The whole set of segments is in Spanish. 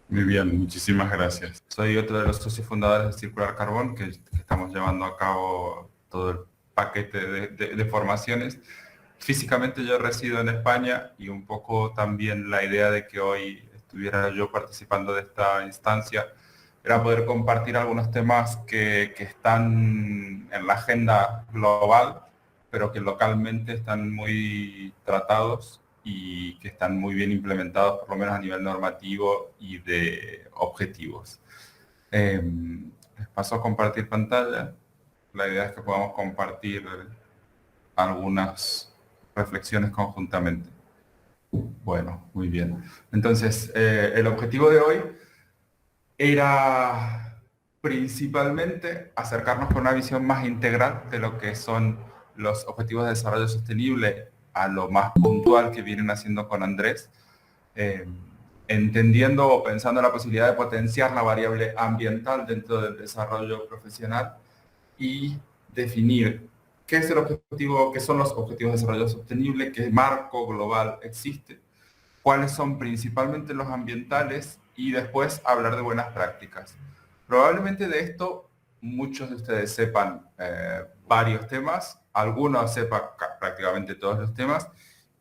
Muy bien, muchísimas gracias. Soy otro de los socios fundadores de Circular Carbón, que estamos llevando a cabo todo el paquete de formaciones. Físicamente yo resido en España y un poco también la idea de que hoy estuviera yo participando de esta instancia era poder compartir algunos temas que están en la agenda global, pero que localmente están muy tratados y que están muy bien implementados, por lo menos a nivel normativo y de objetivos. Les paso a compartir pantalla. La idea es que podamos compartir algunas reflexiones conjuntamente. Bueno, muy bien. Entonces, el objetivo de hoy era principalmente acercarnos con una visión más integral de lo que son los objetivos de desarrollo sostenible a lo más puntual que vienen haciendo con Andrés, eh, entendiendo o pensando en la posibilidad de potenciar la variable ambiental dentro del desarrollo profesional y definir qué es el objetivo, qué son los objetivos de desarrollo sostenible, qué marco global existe, cuáles son principalmente los ambientales y después hablar de buenas prácticas. Probablemente de esto muchos de ustedes sepan varios temas, algunos sepan prácticamente todos los temas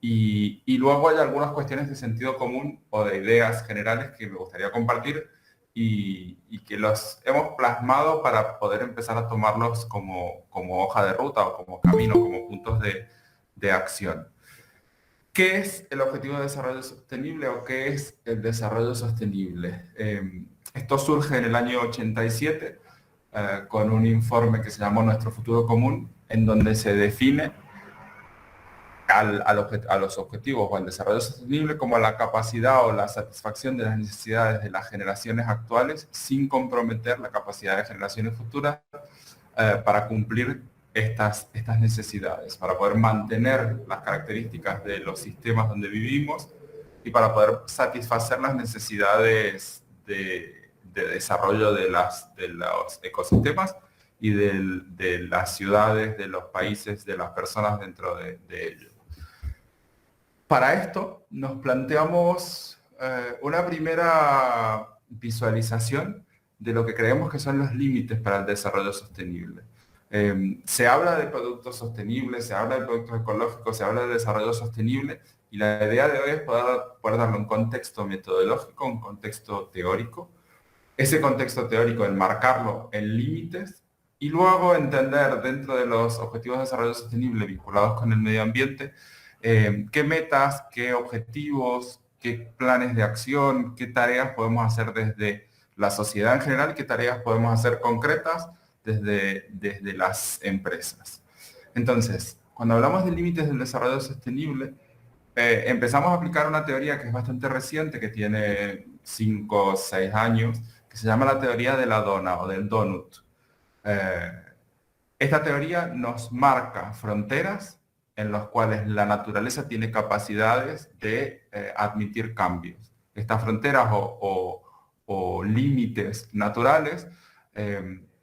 y luego hay algunas cuestiones de sentido común o de ideas generales que me gustaría compartir y que los hemos plasmado para poder empezar a tomarlos como hoja de ruta o como camino, como puntos de acción. ¿Qué es el Objetivo de Desarrollo Sostenible o qué es el desarrollo sostenible? Esto surge en el año 87 con un informe que se llamó Nuestro Futuro Común, en donde se define a los objetivos o al desarrollo sostenible como la capacidad o la satisfacción de las necesidades de las generaciones actuales sin comprometer la capacidad de generaciones futuras para cumplir estas necesidades, para poder mantener las características de los sistemas donde vivimos y para poder satisfacer las necesidades de desarrollo de los ecosistemas y de las ciudades, de los países, de las personas dentro de ellos. Para esto nos planteamos una primera visualización de lo que creemos que son los límites para el desarrollo sostenible. Se habla de productos sostenibles, se habla de productos ecológicos, se habla de desarrollo sostenible y la idea de hoy es poder darle un contexto metodológico, un contexto teórico. Ese contexto teórico, enmarcarlo en límites y luego entender dentro de los objetivos de desarrollo sostenible vinculados con el medio ambiente qué metas, qué objetivos, qué planes de acción, qué tareas podemos hacer desde la sociedad en general, qué tareas podemos hacer concretas desde las empresas. Entonces, cuando hablamos de límites del desarrollo sostenible, empezamos a aplicar una teoría que es bastante reciente, que tiene 5 o 6 años, que se llama la teoría de la dona o del donut. Eh, Esta teoría nos marca fronteras en las cuales la naturaleza tiene capacidades de admitir cambios. Estas fronteras o límites naturales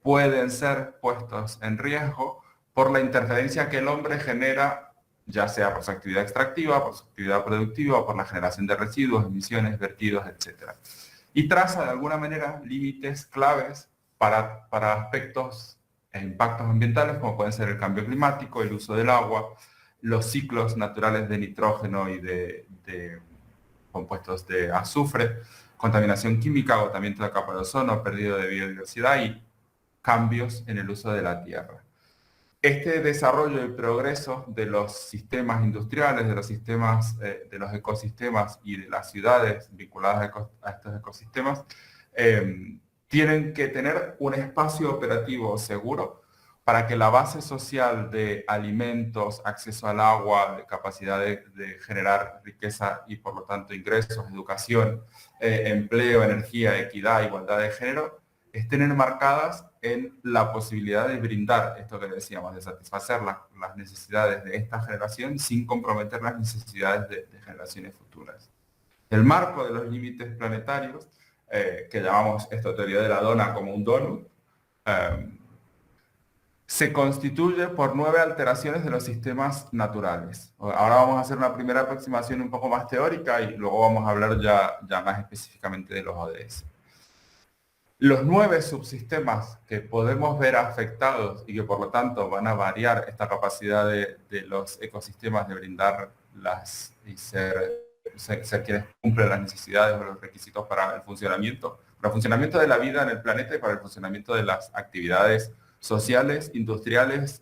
pueden ser puestos en riesgo por la interferencia que el hombre genera, ya sea por su actividad extractiva, por su actividad productiva, por la generación de residuos, emisiones, vertidos, etc. Y traza de alguna manera límites claves para aspectos e impactos ambientales como pueden ser el cambio climático, el uso del agua, los ciclos naturales de nitrógeno y de compuestos de azufre, contaminación química, agotamiento de la capa de ozono, pérdida de biodiversidad y cambios en el uso de la tierra. Este desarrollo y progreso de los sistemas industriales, de los sistemas, de los ecosistemas y de las ciudades vinculadas a estos ecosistemas, tienen que tener un espacio operativo seguro para que la base social de alimentos, acceso al agua, de capacidad de generar riqueza y por lo tanto ingresos, educación, empleo, energía, equidad, igualdad de género, estén enmarcadas en la posibilidad de brindar esto que decíamos, de satisfacer las necesidades de esta generación sin comprometer las necesidades de generaciones futuras. El marco de los límites planetarios, que llamamos esta teoría de la dona como un donut, eh, Se constituye por 9 alteraciones de los sistemas naturales. Ahora vamos a hacer una primera aproximación un poco más teórica y luego vamos a hablar ya más específicamente de los ODS. Los 9 subsistemas que podemos ver afectados y que por lo tanto van a variar esta capacidad de los ecosistemas de brindar y ser quienes cumplen las necesidades o los requisitos para el funcionamiento de la vida en el planeta y para el funcionamiento de las actividades sociales, industriales,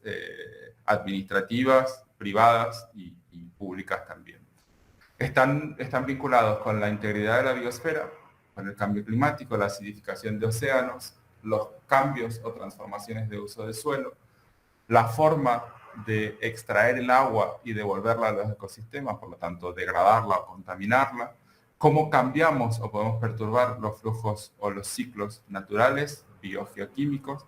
administrativas, privadas y públicas también. Están vinculados con la integridad de la biosfera, con el cambio climático, la acidificación de océanos, los cambios o transformaciones de uso de suelo, la forma de extraer el agua y devolverla a los ecosistemas, por lo tanto degradarla o contaminarla, cómo cambiamos o podemos perturbar los flujos o los ciclos naturales, biogeoquímicos,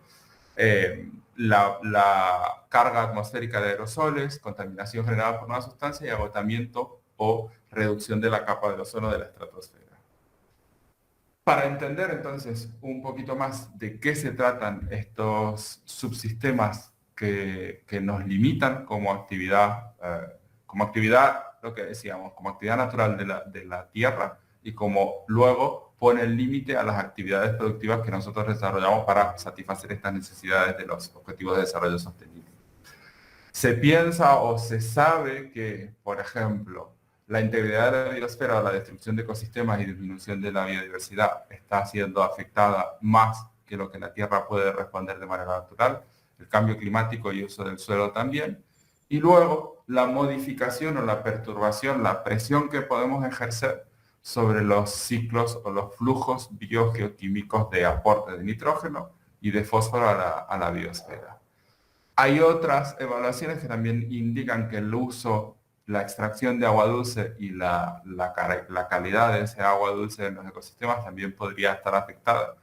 la carga atmosférica de aerosoles, contaminación generada por una sustancia y agotamiento o reducción de la capa de ozono de la estratosfera. Para entender entonces un poquito más de qué se tratan estos subsistemas que nos limitan como actividad, lo que decíamos, como actividad natural de la Tierra y como luego pone el límite a las actividades productivas que nosotros desarrollamos para satisfacer estas necesidades de los objetivos de desarrollo sostenible. Se piensa o se sabe que, por ejemplo, la integridad de la biosfera o la destrucción de ecosistemas y disminución de la biodiversidad está siendo afectada más que lo que la Tierra puede responder de manera natural, el cambio climático y uso del suelo también, y luego la modificación o la perturbación, la presión que podemos ejercer sobre los ciclos o los flujos biogeoquímicos de aporte de nitrógeno y de fósforo a la biosfera. Hay otras evaluaciones que también indican que el uso, la extracción de agua dulce y la calidad de ese agua dulce en los ecosistemas también podría estar afectada.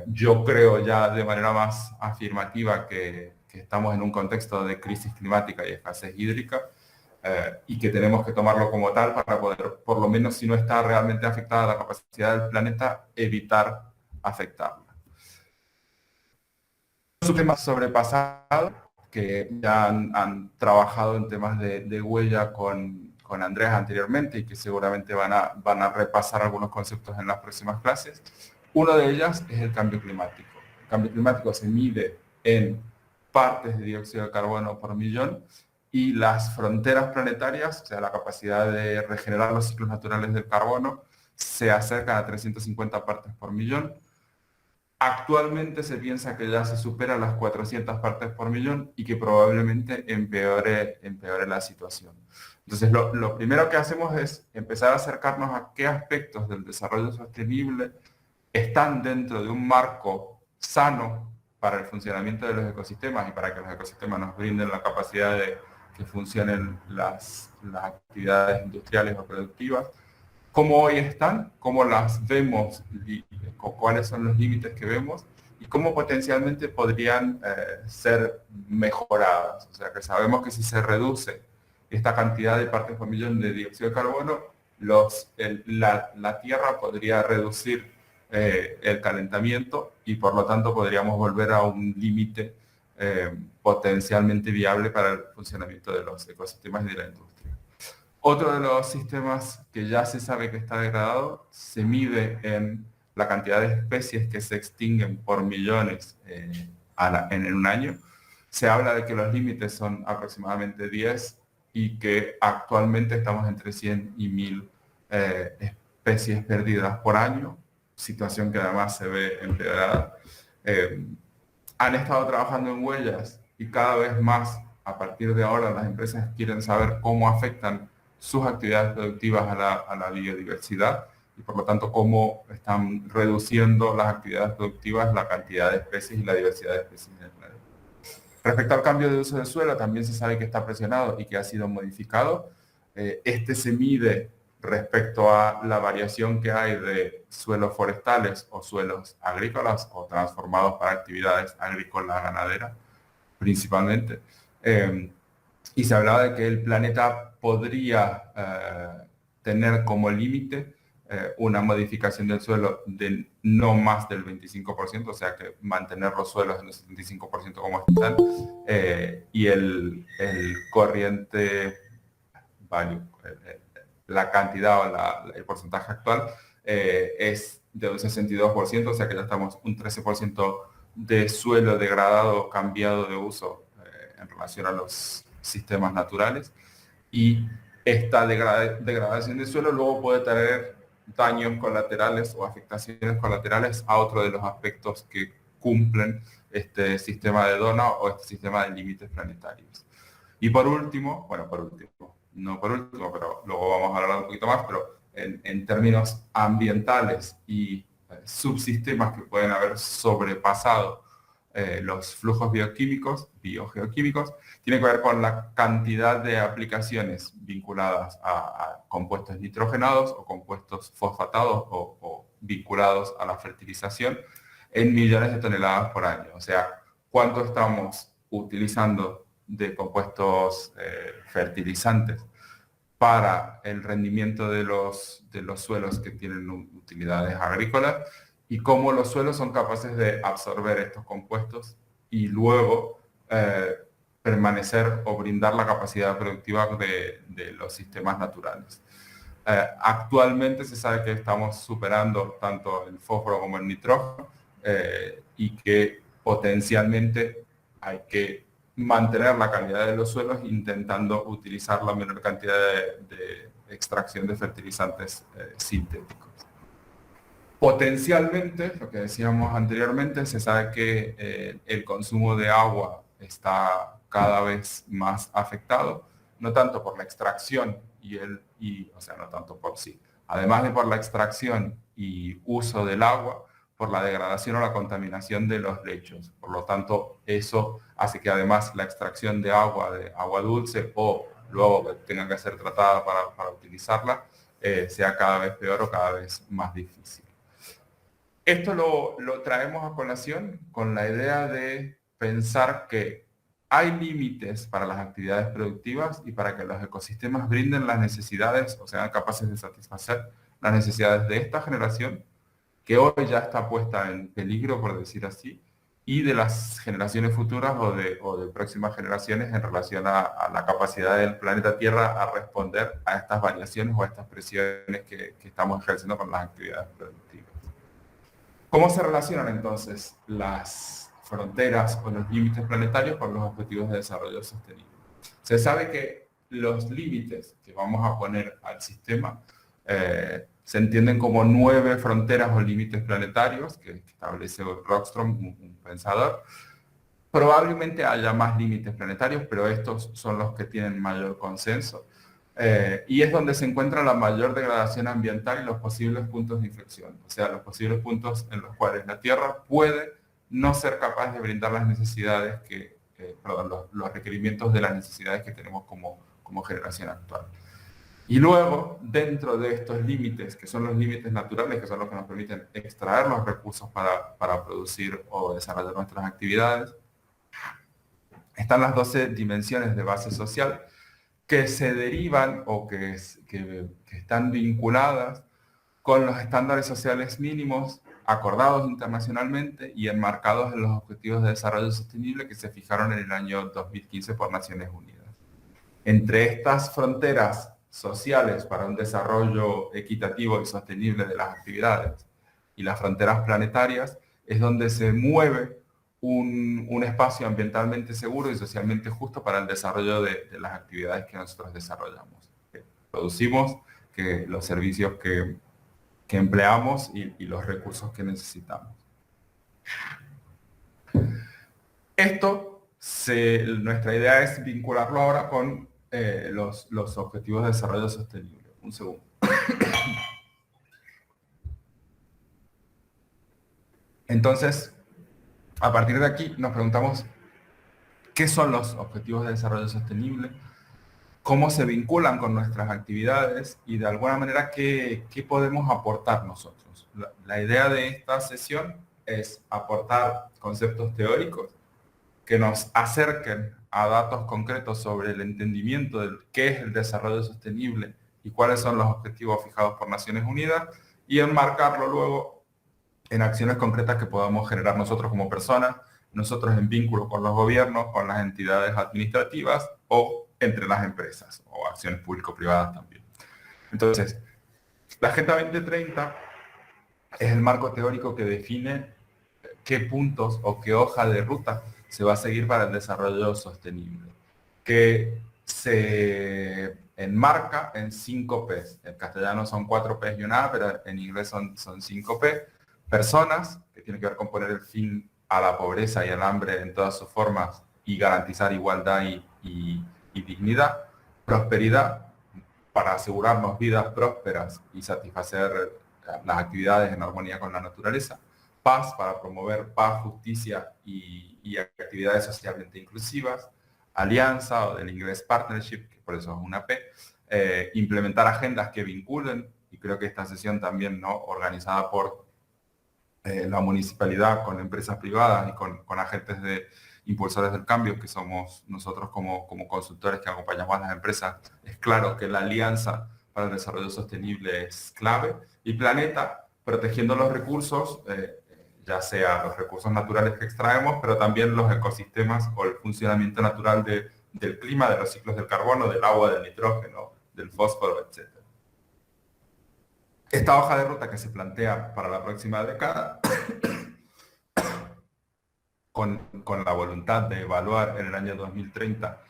Yo creo ya de manera más afirmativa que estamos en un contexto de crisis climática y escasez hídrica y que tenemos que tomarlo como tal para poder, por lo menos si no está realmente afectada la capacidad del planeta, evitar afectarla. Los temas sobrepasados que ya han trabajado en temas de huella con Andrés anteriormente y que seguramente van a repasar algunos conceptos en las próximas clases. Uno de ellas es el cambio climático. El cambio climático se mide en partes de dióxido de carbono por millón y las fronteras planetarias, o sea, la capacidad de regenerar los ciclos naturales del carbono, se acercan a 350 partes por millón. Actualmente se piensa que ya se supera las 400 partes por millón y que probablemente empeore la situación. Entonces, lo primero que hacemos es empezar a acercarnos a qué aspectos del desarrollo sostenible están dentro de un marco sano para el funcionamiento de los ecosistemas y para que los ecosistemas nos brinden la capacidad de que funcionen las actividades industriales o productivas, cómo hoy están, cómo las vemos, y cuáles son los límites que vemos y cómo potencialmente podrían ser mejoradas. O sea, que sabemos que si se reduce esta cantidad de partes por millón de dióxido de carbono, la Tierra podría reducir el calentamiento y por lo tanto podríamos volver a un límite potencialmente viable para el funcionamiento de los ecosistemas y de la industria. Otro de los sistemas que ya se sabe que está degradado se mide en la cantidad de especies que se extinguen por millones en un año. Se habla de que los límites son aproximadamente 10 y que actualmente estamos entre 100 y 1000 especies perdidas por año, situación que además se ve empeorada. Han estado trabajando en huellas y cada vez más a partir de ahora las empresas quieren saber cómo afectan sus actividades productivas a la biodiversidad y por lo tanto cómo están reduciendo las actividades productivas, la cantidad de especies y la diversidad de especies en el planeta. Respecto al cambio de uso del suelo, también se sabe que está presionado y que ha sido modificado. Este se mide respecto a la variación que hay de suelos forestales o suelos agrícolas o transformados para actividades agrícolas ganaderas, principalmente. Y se hablaba de que el planeta podría tener como límite una modificación del suelo de no más del 25%, o sea que mantener los suelos en el 75% como están, y el corriente value, la cantidad o el porcentaje actual es de un 62%, o sea que ya estamos un 13% de suelo degradado, cambiado de uso en relación a los sistemas naturales. Y esta degradación del suelo luego puede traer daños colaterales o afectaciones colaterales a otro de los aspectos que cumplen este sistema de Dona o este sistema de límites planetarios. Y por último, bueno, no por último, pero luego vamos a hablar un poquito más, pero en términos ambientales y subsistemas que pueden haber sobrepasado los flujos biogeoquímicos, tiene que ver con la cantidad de aplicaciones vinculadas a compuestos nitrogenados o compuestos fosfatados o vinculados a la fertilización en millones de toneladas por año. O sea, cuánto estamos utilizando de compuestos fertilizantes para el rendimiento de los suelos que tienen utilidades agrícolas y cómo los suelos son capaces de absorber estos compuestos y luego permanecer o brindar la capacidad productiva de los sistemas naturales. Actualmente se sabe que estamos superando tanto el fósforo como el nitrógeno y que potencialmente hay que mantener la calidad de los suelos intentando utilizar la menor cantidad de extracción de fertilizantes sintéticos. Potencialmente, lo que decíamos anteriormente, se sabe que el consumo de agua está cada vez más afectado, no tanto por la extracción o sea, no tanto por sí, además de por la extracción y uso del agua, por la degradación o la contaminación de los lechos. Por lo tanto, eso hace que además la extracción de agua dulce o luego que tenga que ser tratada para utilizarla, sea cada vez peor o cada vez más difícil. Esto lo traemos a colación con la idea de pensar que hay límites para las actividades productivas y para que los ecosistemas brinden las necesidades o sean capaces de satisfacer las necesidades de esta generación, que hoy ya está puesta en peligro, por decir así, y de las generaciones futuras o de próximas generaciones en relación a la capacidad del planeta Tierra a responder a estas variaciones o a estas presiones que estamos ejerciendo con las actividades productivas. ¿Cómo se relacionan entonces las fronteras o los límites planetarios con los objetivos de desarrollo sostenible? Se sabe que los límites que vamos a poner al sistema se entienden como 9 fronteras o límites planetarios que establece Rockström, un pensador. Probablemente haya más límites planetarios, pero estos son los que tienen mayor consenso. Y es donde se encuentra la mayor degradación ambiental y los posibles puntos de inflexión, o sea, los posibles puntos en los cuales la Tierra puede no ser capaz de brindar las necesidades los requerimientos de las necesidades que tenemos como generación actual. Y luego, dentro de estos límites, que son los límites naturales, que son los que nos permiten extraer los recursos para producir o desarrollar nuestras actividades, están las 12 dimensiones de base social, que se derivan o que están vinculadas con los estándares sociales mínimos acordados internacionalmente y enmarcados en los Objetivos de Desarrollo Sostenible que se fijaron en el año 2015 por Naciones Unidas. Entre estas fronteras sociales para un desarrollo equitativo y sostenible de las actividades y las fronteras planetarias es donde se mueve un espacio ambientalmente seguro y socialmente justo para el desarrollo de las actividades que nosotros desarrollamos, que producimos, que los servicios que empleamos y los recursos que necesitamos. Nuestra idea es vincularlo ahora con los objetivos de desarrollo sostenible. Un segundo. Entonces, a partir de aquí nos preguntamos qué son los objetivos de desarrollo sostenible, cómo se vinculan con nuestras actividades y de alguna manera qué podemos aportar nosotros. La idea de esta sesión es aportar conceptos teóricos que nos acerquen a datos concretos sobre el entendimiento de qué es el desarrollo sostenible y cuáles son los objetivos fijados por Naciones Unidas y enmarcarlo luego en acciones concretas que podamos generar nosotros como personas, nosotros en vínculo con los gobiernos, con las entidades administrativas o entre las empresas o acciones público-privadas también. Entonces, la Agenda 2030 es el marco teórico que define qué puntos o qué hoja de ruta se va a seguir para el desarrollo sostenible, que se enmarca en 5 P's. En castellano son 4 P's y una A, pero en inglés son 5 P. Personas, que tiene que ver con poner el fin a la pobreza y al hambre en todas sus formas y garantizar igualdad y dignidad. Prosperidad, para asegurarnos vidas prósperas y satisfacer las actividades en armonía con la naturaleza. Paz, para promover paz, justicia y actividades socialmente inclusivas. Alianza, o del inglés partnership, que por eso es una P. Implementar agendas que vinculen, y creo que esta sesión también, ¿no?, organizada por la municipalidad con empresas privadas y con agentes de impulsores del cambio, que somos nosotros como consultores que acompañamos a las empresas, es claro que la alianza para el desarrollo sostenible es clave. Y planeta, protegiendo los recursos, ya sea los recursos naturales que extraemos, pero también los ecosistemas o el funcionamiento natural del clima, de los ciclos del carbono, del agua, del nitrógeno, del fósforo, etc. Esta hoja de ruta que se plantea para la próxima década, con la voluntad de evaluar en el año 2030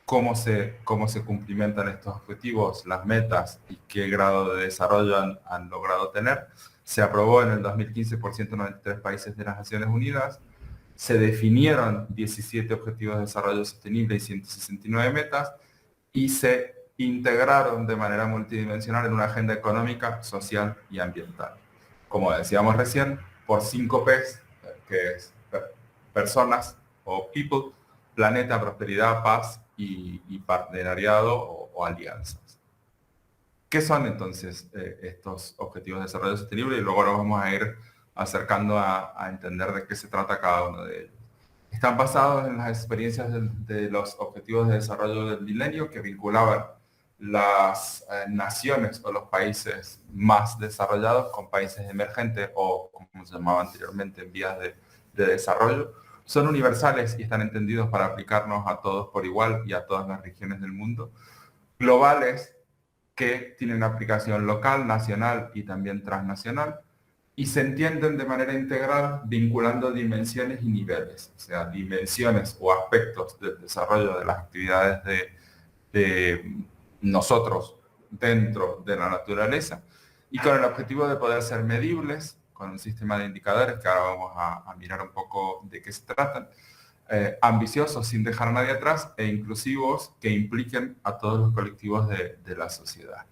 cómo se cumplimentan estos objetivos, las metas y qué grado de desarrollo han logrado tener, se aprobó en el 2015 por 193 países de las Naciones Unidas, se definieron 17 objetivos de desarrollo sostenible y 169 metas, y se integraron de manera multidimensional en una agenda económica, social y ambiental. Como decíamos recién, por 5 P's, que es personas o people, planeta, prosperidad, paz y partenariado o alianzas. ¿Qué son entonces estos objetivos de desarrollo sostenible? Y luego nos vamos a ir acercando a entender de qué se trata cada uno de ellos. Están basados en las experiencias de los objetivos de desarrollo del milenio, que vinculaban las naciones o los países más desarrollados con países emergentes o, como se llamaba anteriormente, en vías de desarrollo. Son universales y están entendidos para aplicarnos a todos por igual y a todas las regiones del mundo. Globales, que tienen aplicación local, nacional y también transnacional, y se entienden de manera integral vinculando dimensiones y niveles, o sea, dimensiones o aspectos del desarrollo de las actividades de nosotros dentro de la naturaleza, y con el objetivo de poder ser medibles, con un sistema de indicadores que ahora vamos a mirar un poco de qué se tratan, ambiciosos sin dejar a nadie atrás e inclusivos que impliquen a todos los colectivos de la sociedad.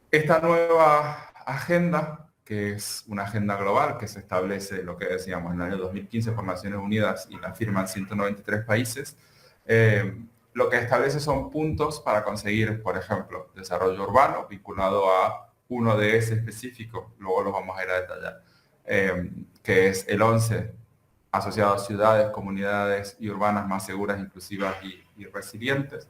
Esta nueva agenda, que es una agenda global que se establece, lo que decíamos, en el año 2015 por Naciones Unidas y la firman 193 países, lo que establece son puntos para conseguir, por ejemplo, desarrollo urbano vinculado a un ODS específico, luego lo vamos a ir a detallar, que es el 11, asociado a ciudades, comunidades y urbanas más seguras, inclusivas y resilientes,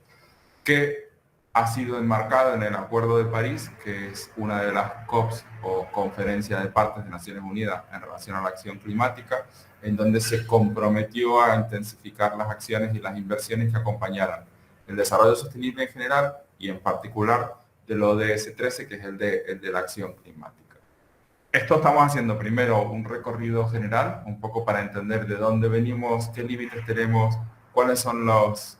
que ha sido enmarcado en el Acuerdo de París, que es una de las COPs o Conferencia de Partes de Naciones Unidas en relación a la acción climática, en donde se comprometió a intensificar las acciones y las inversiones que acompañaran el desarrollo sostenible en general y en particular del ODS 13, que es el de la acción climática. Esto estamos haciendo primero un recorrido general, un poco para entender de dónde venimos, qué límites tenemos, cuáles son los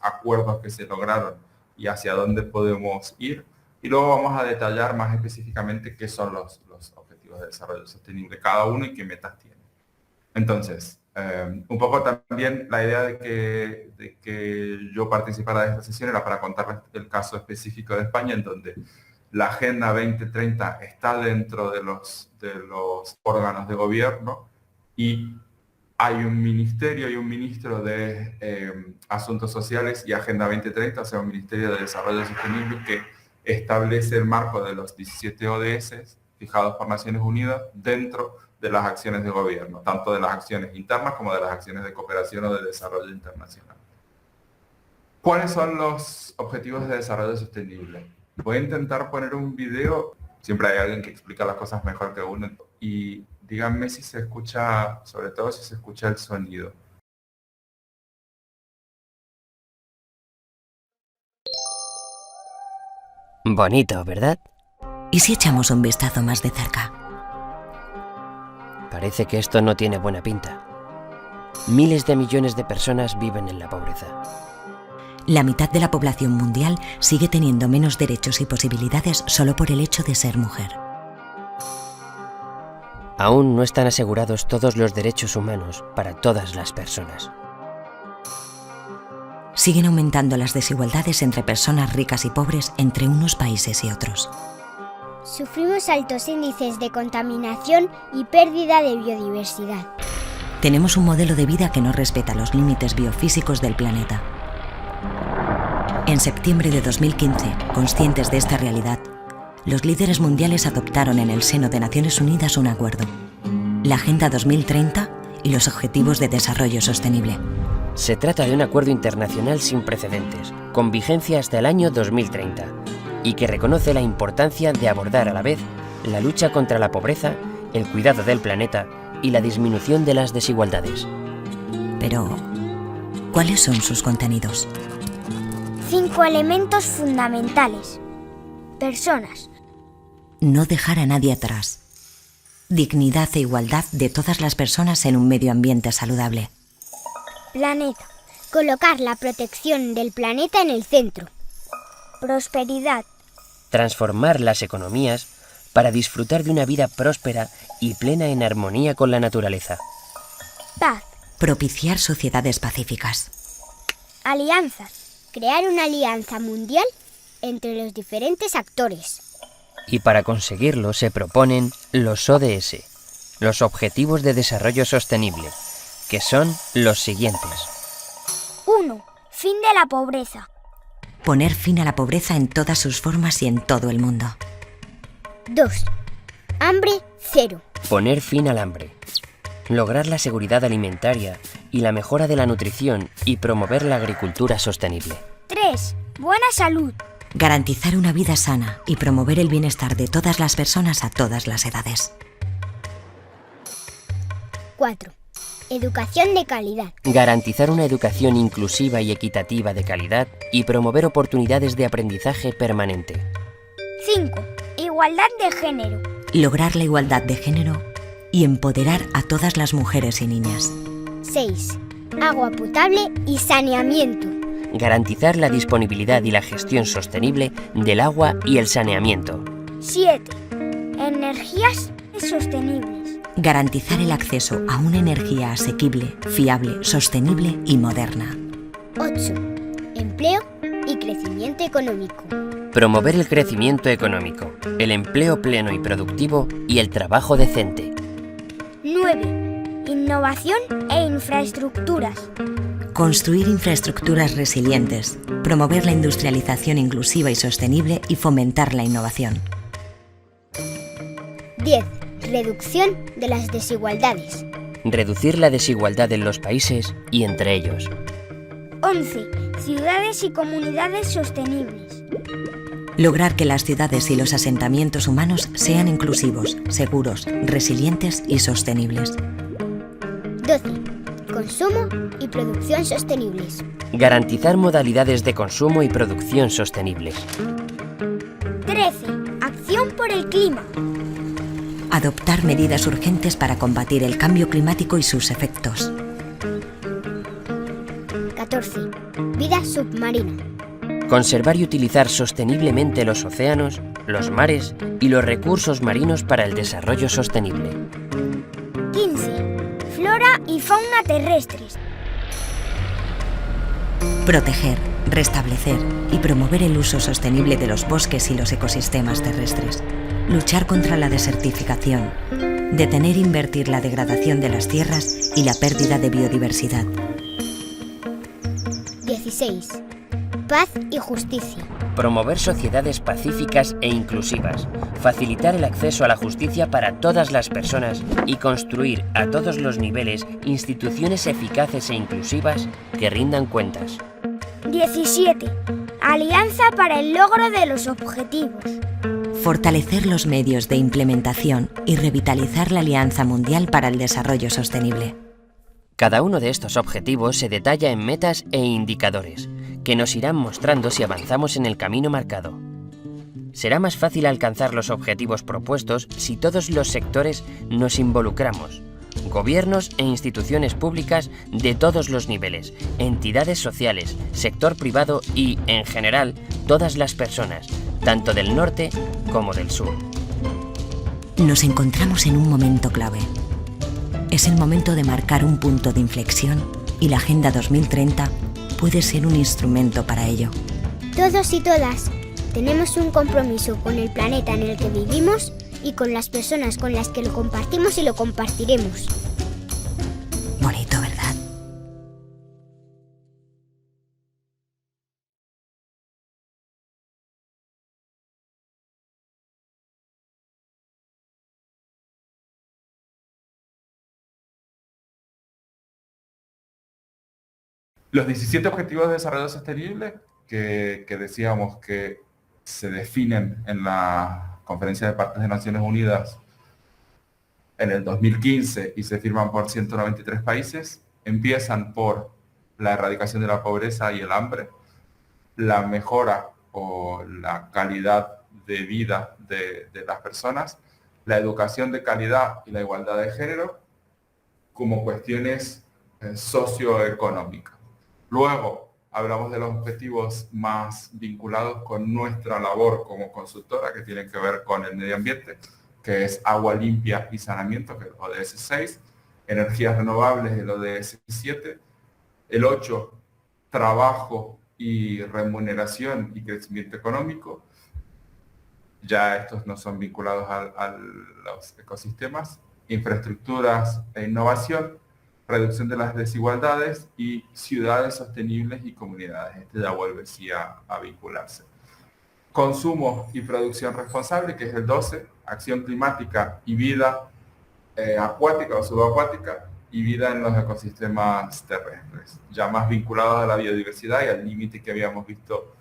acuerdos que se lograron y hacia dónde podemos ir. Y luego vamos a detallar más específicamente qué son los objetivos de desarrollo sostenible cada uno y qué metas tiene. Entonces, un poco también la idea de que yo participara de esta sesión era para contarles el caso específico de España, en donde la Agenda 2030 está dentro de los órganos de gobierno y hay un ministerio y un ministro de Asuntos Sociales y Agenda 2030, o sea, un Ministerio de Desarrollo Sostenible que establece el marco de los 17 ODS fijados por Naciones Unidas dentro de las acciones de gobierno, tanto de las acciones internas como de las acciones de cooperación o de desarrollo internacional. ¿Cuáles son los objetivos de desarrollo sostenible? Voy a intentar poner un video. Siempre hay alguien que explica las cosas mejor que uno. Y díganme si se escucha, sobre todo si se escucha el sonido. Bonito, ¿verdad? ¿Y si echamos un vistazo más de cerca? Parece que esto no tiene buena pinta. Miles de millones de personas viven en la pobreza. La mitad de la población mundial sigue teniendo menos derechos y posibilidades solo por el hecho de ser mujer. Aún no están asegurados todos los derechos humanos para todas las personas. Siguen aumentando las desigualdades entre personas ricas y pobres entre unos países y otros. Sufrimos altos índices de contaminación y pérdida de biodiversidad. Tenemos un modelo de vida que no respeta los límites biofísicos del planeta. En septiembre de 2015, conscientes de esta realidad, los líderes mundiales adoptaron en el seno de Naciones Unidas un acuerdo, la Agenda 2030 y los Objetivos de Desarrollo Sostenible. Se trata de un acuerdo internacional sin precedentes, con vigencia hasta el año 2030, y que reconoce la importancia de abordar a la vez la lucha contra la pobreza, el cuidado del planeta y la disminución de las desigualdades. Pero, ¿cuáles son sus contenidos? 5 elementos fundamentales. Personas. No dejar a nadie atrás. Dignidad e igualdad de todas las personas en un medio ambiente saludable. Planeta. Colocar la protección del planeta en el centro. Prosperidad. Transformar las economías para disfrutar de una vida próspera y plena en armonía con la naturaleza. Paz. Propiciar sociedades pacíficas. Alianzas. Crear una alianza mundial entre los diferentes actores. Y para conseguirlo se proponen los ODS, los Objetivos de Desarrollo Sostenible, que son los siguientes. 1. Fin de la pobreza. Poner fin a la pobreza en todas sus formas y en todo el mundo. 2. Hambre cero. Poner fin al hambre. Lograr la seguridad alimentaria y la mejora de la nutrición y promover la agricultura sostenible. 3. Buena salud. Garantizar una vida sana y promover el bienestar de todas las personas a todas las edades. 4. Educación de calidad. Garantizar una educación inclusiva y equitativa de calidad y promover oportunidades de aprendizaje permanente. 5. Igualdad de género. Lograr la igualdad de género y empoderar a todas las mujeres y niñas. 6. Agua potable y saneamiento. Garantizar la disponibilidad y la gestión sostenible del agua y el saneamiento. 7. Energías sostenibles. Garantizar el acceso a una energía asequible, fiable, sostenible y moderna. 8. Empleo y crecimiento económico. Promover el crecimiento económico, el empleo pleno y productivo y el trabajo decente. 9. Innovación e infraestructuras. Construir infraestructuras resilientes, promover la industrialización inclusiva y sostenible y fomentar la innovación. 10. Reducción de las desigualdades. Reducir la desigualdad en los países y entre ellos. 11. Ciudades y comunidades sostenibles. Lograr que las ciudades y los asentamientos humanos sean inclusivos, seguros, resilientes y sostenibles. 12. Consumo y producción sostenibles. Garantizar modalidades de consumo y producción sostenibles. 13. Acción por el clima. Adoptar medidas urgentes para combatir el cambio climático y sus efectos. 14. Vida submarina. Conservar y utilizar sosteniblemente los océanos, los mares y los recursos marinos para el desarrollo sostenible. 15. Flora y fauna terrestres. Proteger, restablecer y promover el uso sostenible de los bosques y los ecosistemas terrestres. Luchar contra la desertificación. Detener e invertir la degradación de las tierras y la pérdida de biodiversidad. 16. Paz y justicia. Promover sociedades pacíficas e inclusivas, facilitar el acceso a la justicia para todas las personas y construir a todos los niveles instituciones eficaces e inclusivas que rindan cuentas. 17. Alianza para el logro de los objetivos. Fortalecer los medios de implementación y revitalizar la Alianza Mundial para el Desarrollo Sostenible. Cada uno de estos objetivos se detalla en metas e indicadores, que nos irán mostrando si avanzamos en el camino marcado. Será más fácil alcanzar los objetivos propuestos si todos los sectores nos involucramos. Gobiernos e instituciones públicas de todos los niveles, entidades sociales, sector privado y, en general, todas las personas, tanto del norte como del sur. Nos encontramos en un momento clave. Es el momento de marcar un punto de inflexión y la Agenda 2030 puede ser un instrumento para ello. Todos y todas tenemos un compromiso con el planeta en el que vivimos y con las personas con las que lo compartimos y lo compartiremos. Bonito, ¿verdad? Los 17 Objetivos de Desarrollo Sostenible que decíamos que se definen en la Conferencia de Partes de Naciones Unidas en el 2015 y se firman por 193 países, empiezan por la erradicación de la pobreza y el hambre, la mejora o la calidad de vida de las personas, la educación de calidad y la igualdad de género como cuestiones socioeconómicas. Luego hablamos de los objetivos más vinculados con nuestra labor como consultora, que tienen que ver con el medio ambiente, que es agua limpia y saneamiento, que es el ODS 6, energías renovables, el ODS 7, el 8, trabajo y remuneración y crecimiento económico. Ya estos no son vinculados a los ecosistemas, infraestructuras e innovación, reducción de las desigualdades y ciudades sostenibles y comunidades. Este ya vuelve sí a vincularse. Consumo y producción responsable, que es el 12, acción climática y vida acuática o subacuática y vida en los ecosistemas terrestres, ya más vinculados a la biodiversidad y al límite que habíamos visto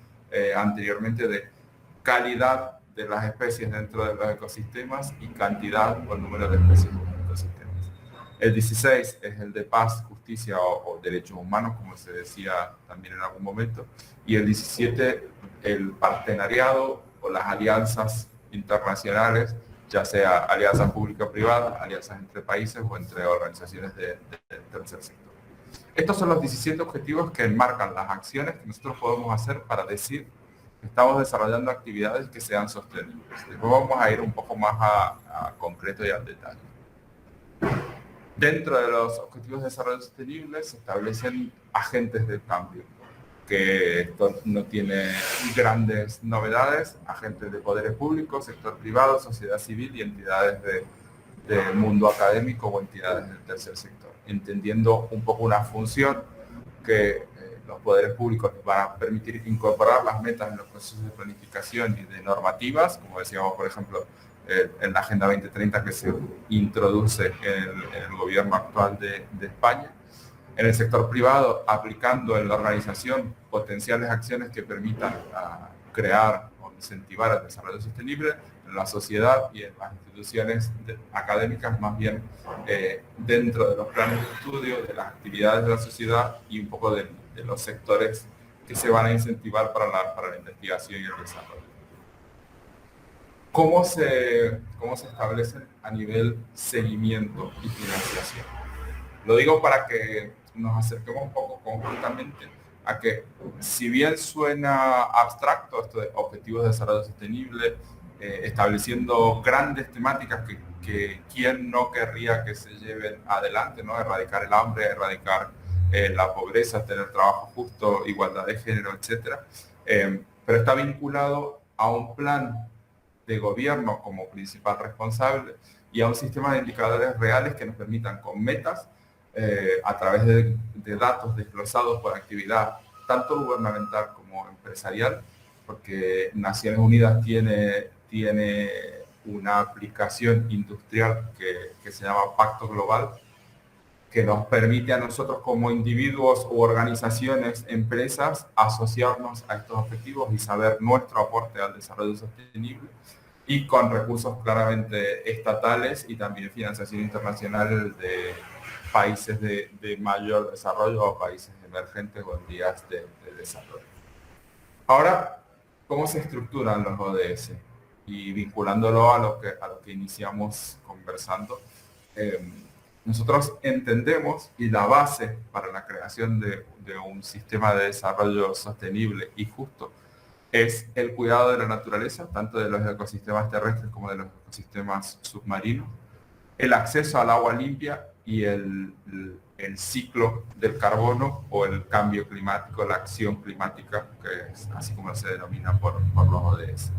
anteriormente de calidad de las especies dentro de los ecosistemas y cantidad o número de especies en los ecosistemas. El 16 es el de paz, justicia o derechos humanos, como se decía también en algún momento. Y el 17, el partenariado o las alianzas internacionales, ya sea alianzas público-privadas, alianzas entre países o entre organizaciones del tercer sector. Estos son los 17 objetivos que enmarcan las acciones que nosotros podemos hacer para decir que estamos desarrollando actividades que sean sostenibles. Después vamos a ir un poco más a concreto y al detalle. Dentro de los objetivos de desarrollo sostenible se establecen agentes del cambio, que esto no tiene grandes novedades, agentes de poderes públicos, sector privado, sociedad civil y entidades del mundo académico o entidades del tercer sector, entendiendo un poco una función que los poderes públicos van a permitir incorporar las metas en los procesos de planificación y de normativas, como decíamos, por ejemplo, en la Agenda 2030 que se introduce en el gobierno actual de España. En el sector privado, aplicando en la organización potenciales acciones que permitan crear o incentivar el desarrollo sostenible. En la sociedad y en las instituciones académicas, más bien dentro de los planes de estudio, de las actividades de la sociedad y un poco de los sectores que se van a incentivar para la investigación y el desarrollo. ¿Cómo se establecen a nivel seguimiento y financiación? Lo digo para que nos acerquemos un poco conjuntamente a que, si bien suena abstracto esto de objetivos de desarrollo sostenible, estableciendo grandes temáticas que quién no querría que se lleven adelante, ¿no? Erradicar el hambre, erradicar la pobreza, tener trabajo justo, igualdad de género, etcétera, pero está vinculado a un plan de gobierno como principal responsable y a un sistema de indicadores reales que nos permitan, con metas, a través de datos desglosados por actividad, tanto gubernamental como empresarial, porque Naciones Unidas tiene una aplicación industrial que se llama Pacto Global, que nos permite a nosotros como individuos u organizaciones, empresas, asociarnos a estos objetivos y saber nuestro aporte al desarrollo sostenible, y con recursos claramente estatales y también financiación internacional de países de mayor desarrollo o países emergentes o en vías de desarrollo. Ahora, ¿cómo se estructuran los ODS? Y vinculándolo a lo que iniciamos conversando, nosotros entendemos, y la base para la creación de un sistema de desarrollo sostenible y justo es el cuidado de la naturaleza, tanto de los ecosistemas terrestres como de los ecosistemas submarinos, el acceso al agua limpia y el ciclo del carbono o el cambio climático, la acción climática, que es así como se denomina por los ODS.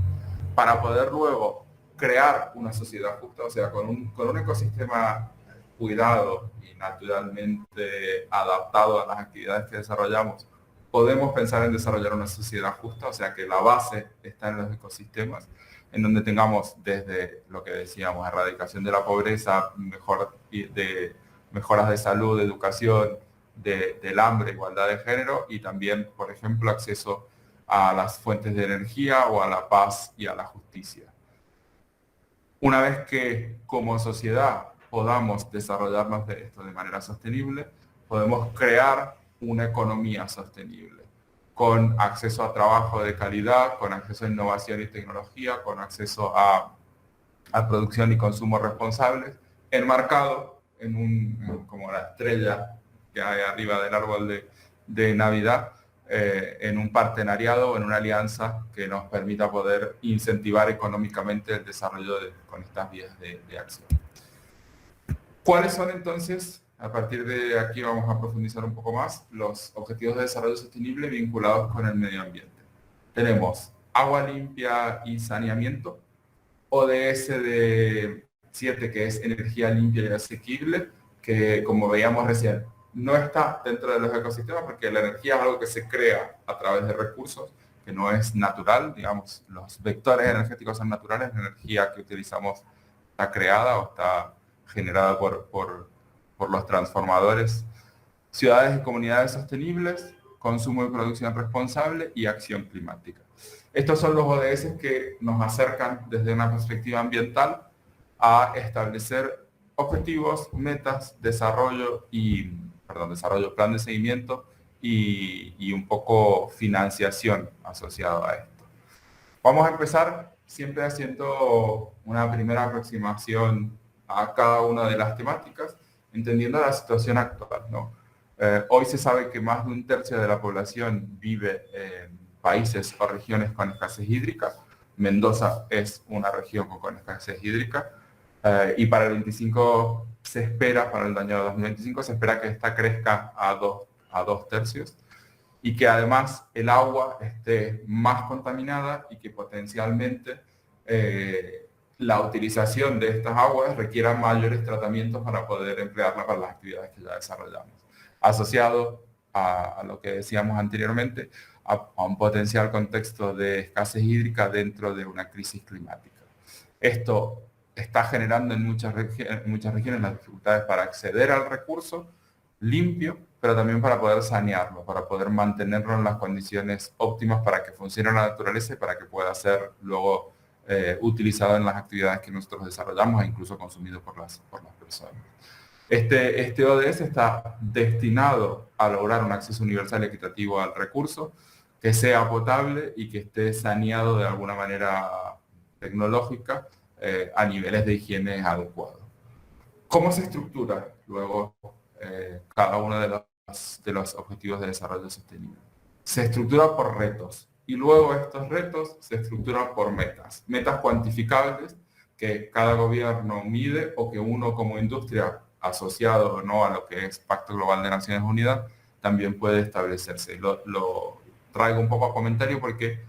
Para poder luego crear una sociedad justa, o sea, con un ecosistema cuidado y naturalmente adaptado a las actividades que desarrollamos, podemos pensar en desarrollar una sociedad justa, o sea que la base está en los ecosistemas, en donde tengamos desde lo que decíamos, erradicación de la pobreza, mejoras de salud, de educación, del hambre, igualdad de género, y también, por ejemplo, acceso a las fuentes de energía o a la paz y a la justicia. Una vez que como sociedad podamos desarrollarnos de esto de manera sostenible, podemos crear una economía sostenible, con acceso a trabajo de calidad, con acceso a innovación y tecnología, con acceso a producción y consumo responsables, enmarcado como la estrella que hay arriba del árbol de Navidad, en un partenariado o en una alianza que nos permita poder incentivar económicamente el desarrollo con estas vías de acción. ¿Cuáles son entonces, a partir de aquí vamos a profundizar un poco más, los objetivos de desarrollo sostenible vinculados con el medio ambiente? Tenemos agua limpia y saneamiento, ODS de 7, que es energía limpia y asequible, que como veíamos recién, no está dentro de los ecosistemas porque la energía es algo que se crea a través de recursos, que no es natural, digamos, los vectores energéticos son naturales, la energía que utilizamos está creada o está generada por los transformadores. Ciudades y comunidades sostenibles, consumo y producción responsable y acción climática. Estos son los ODS que nos acercan desde una perspectiva ambiental a establecer objetivos, metas, desarrollo, plan de seguimiento y un poco financiación asociado a esto. Vamos a empezar siempre haciendo una primera aproximación a cada una de las temáticas, entendiendo la situación actual, ¿no? Hoy se sabe que más de un tercio de la población vive en países o regiones con escasez hídrica. Mendoza es una región con escasez hídrica, y para el 25 se espera, para el año 2025 se espera que esta crezca a dos tercios, y que además el agua esté más contaminada y que potencialmente la utilización de estas aguas requiera mayores tratamientos para poder emplearla para las actividades que ya desarrollamos. Asociado a lo que decíamos anteriormente, a un potencial contexto de escasez hídrica dentro de una crisis climática. Esto está generando en muchas regiones las dificultades para acceder al recurso limpio, pero también para poder sanearlo, para poder mantenerlo en las condiciones óptimas para que funcione la naturaleza y para que pueda ser luego utilizado en las actividades que nosotros desarrollamos e incluso consumido por las personas. Este ODS está destinado a lograr un acceso universal y equitativo al recurso, que sea potable y que esté saneado de alguna manera tecnológica a niveles de higiene adecuados. ¿Cómo se estructura luego cada uno de los objetivos de desarrollo sostenible? Se estructura por retos, y luego estos retos se estructuran por metas cuantificables que cada gobierno mide o que uno como industria, asociado o no a lo que es Pacto Global de Naciones Unidas, también puede establecerse. Lo traigo un poco a comentario porque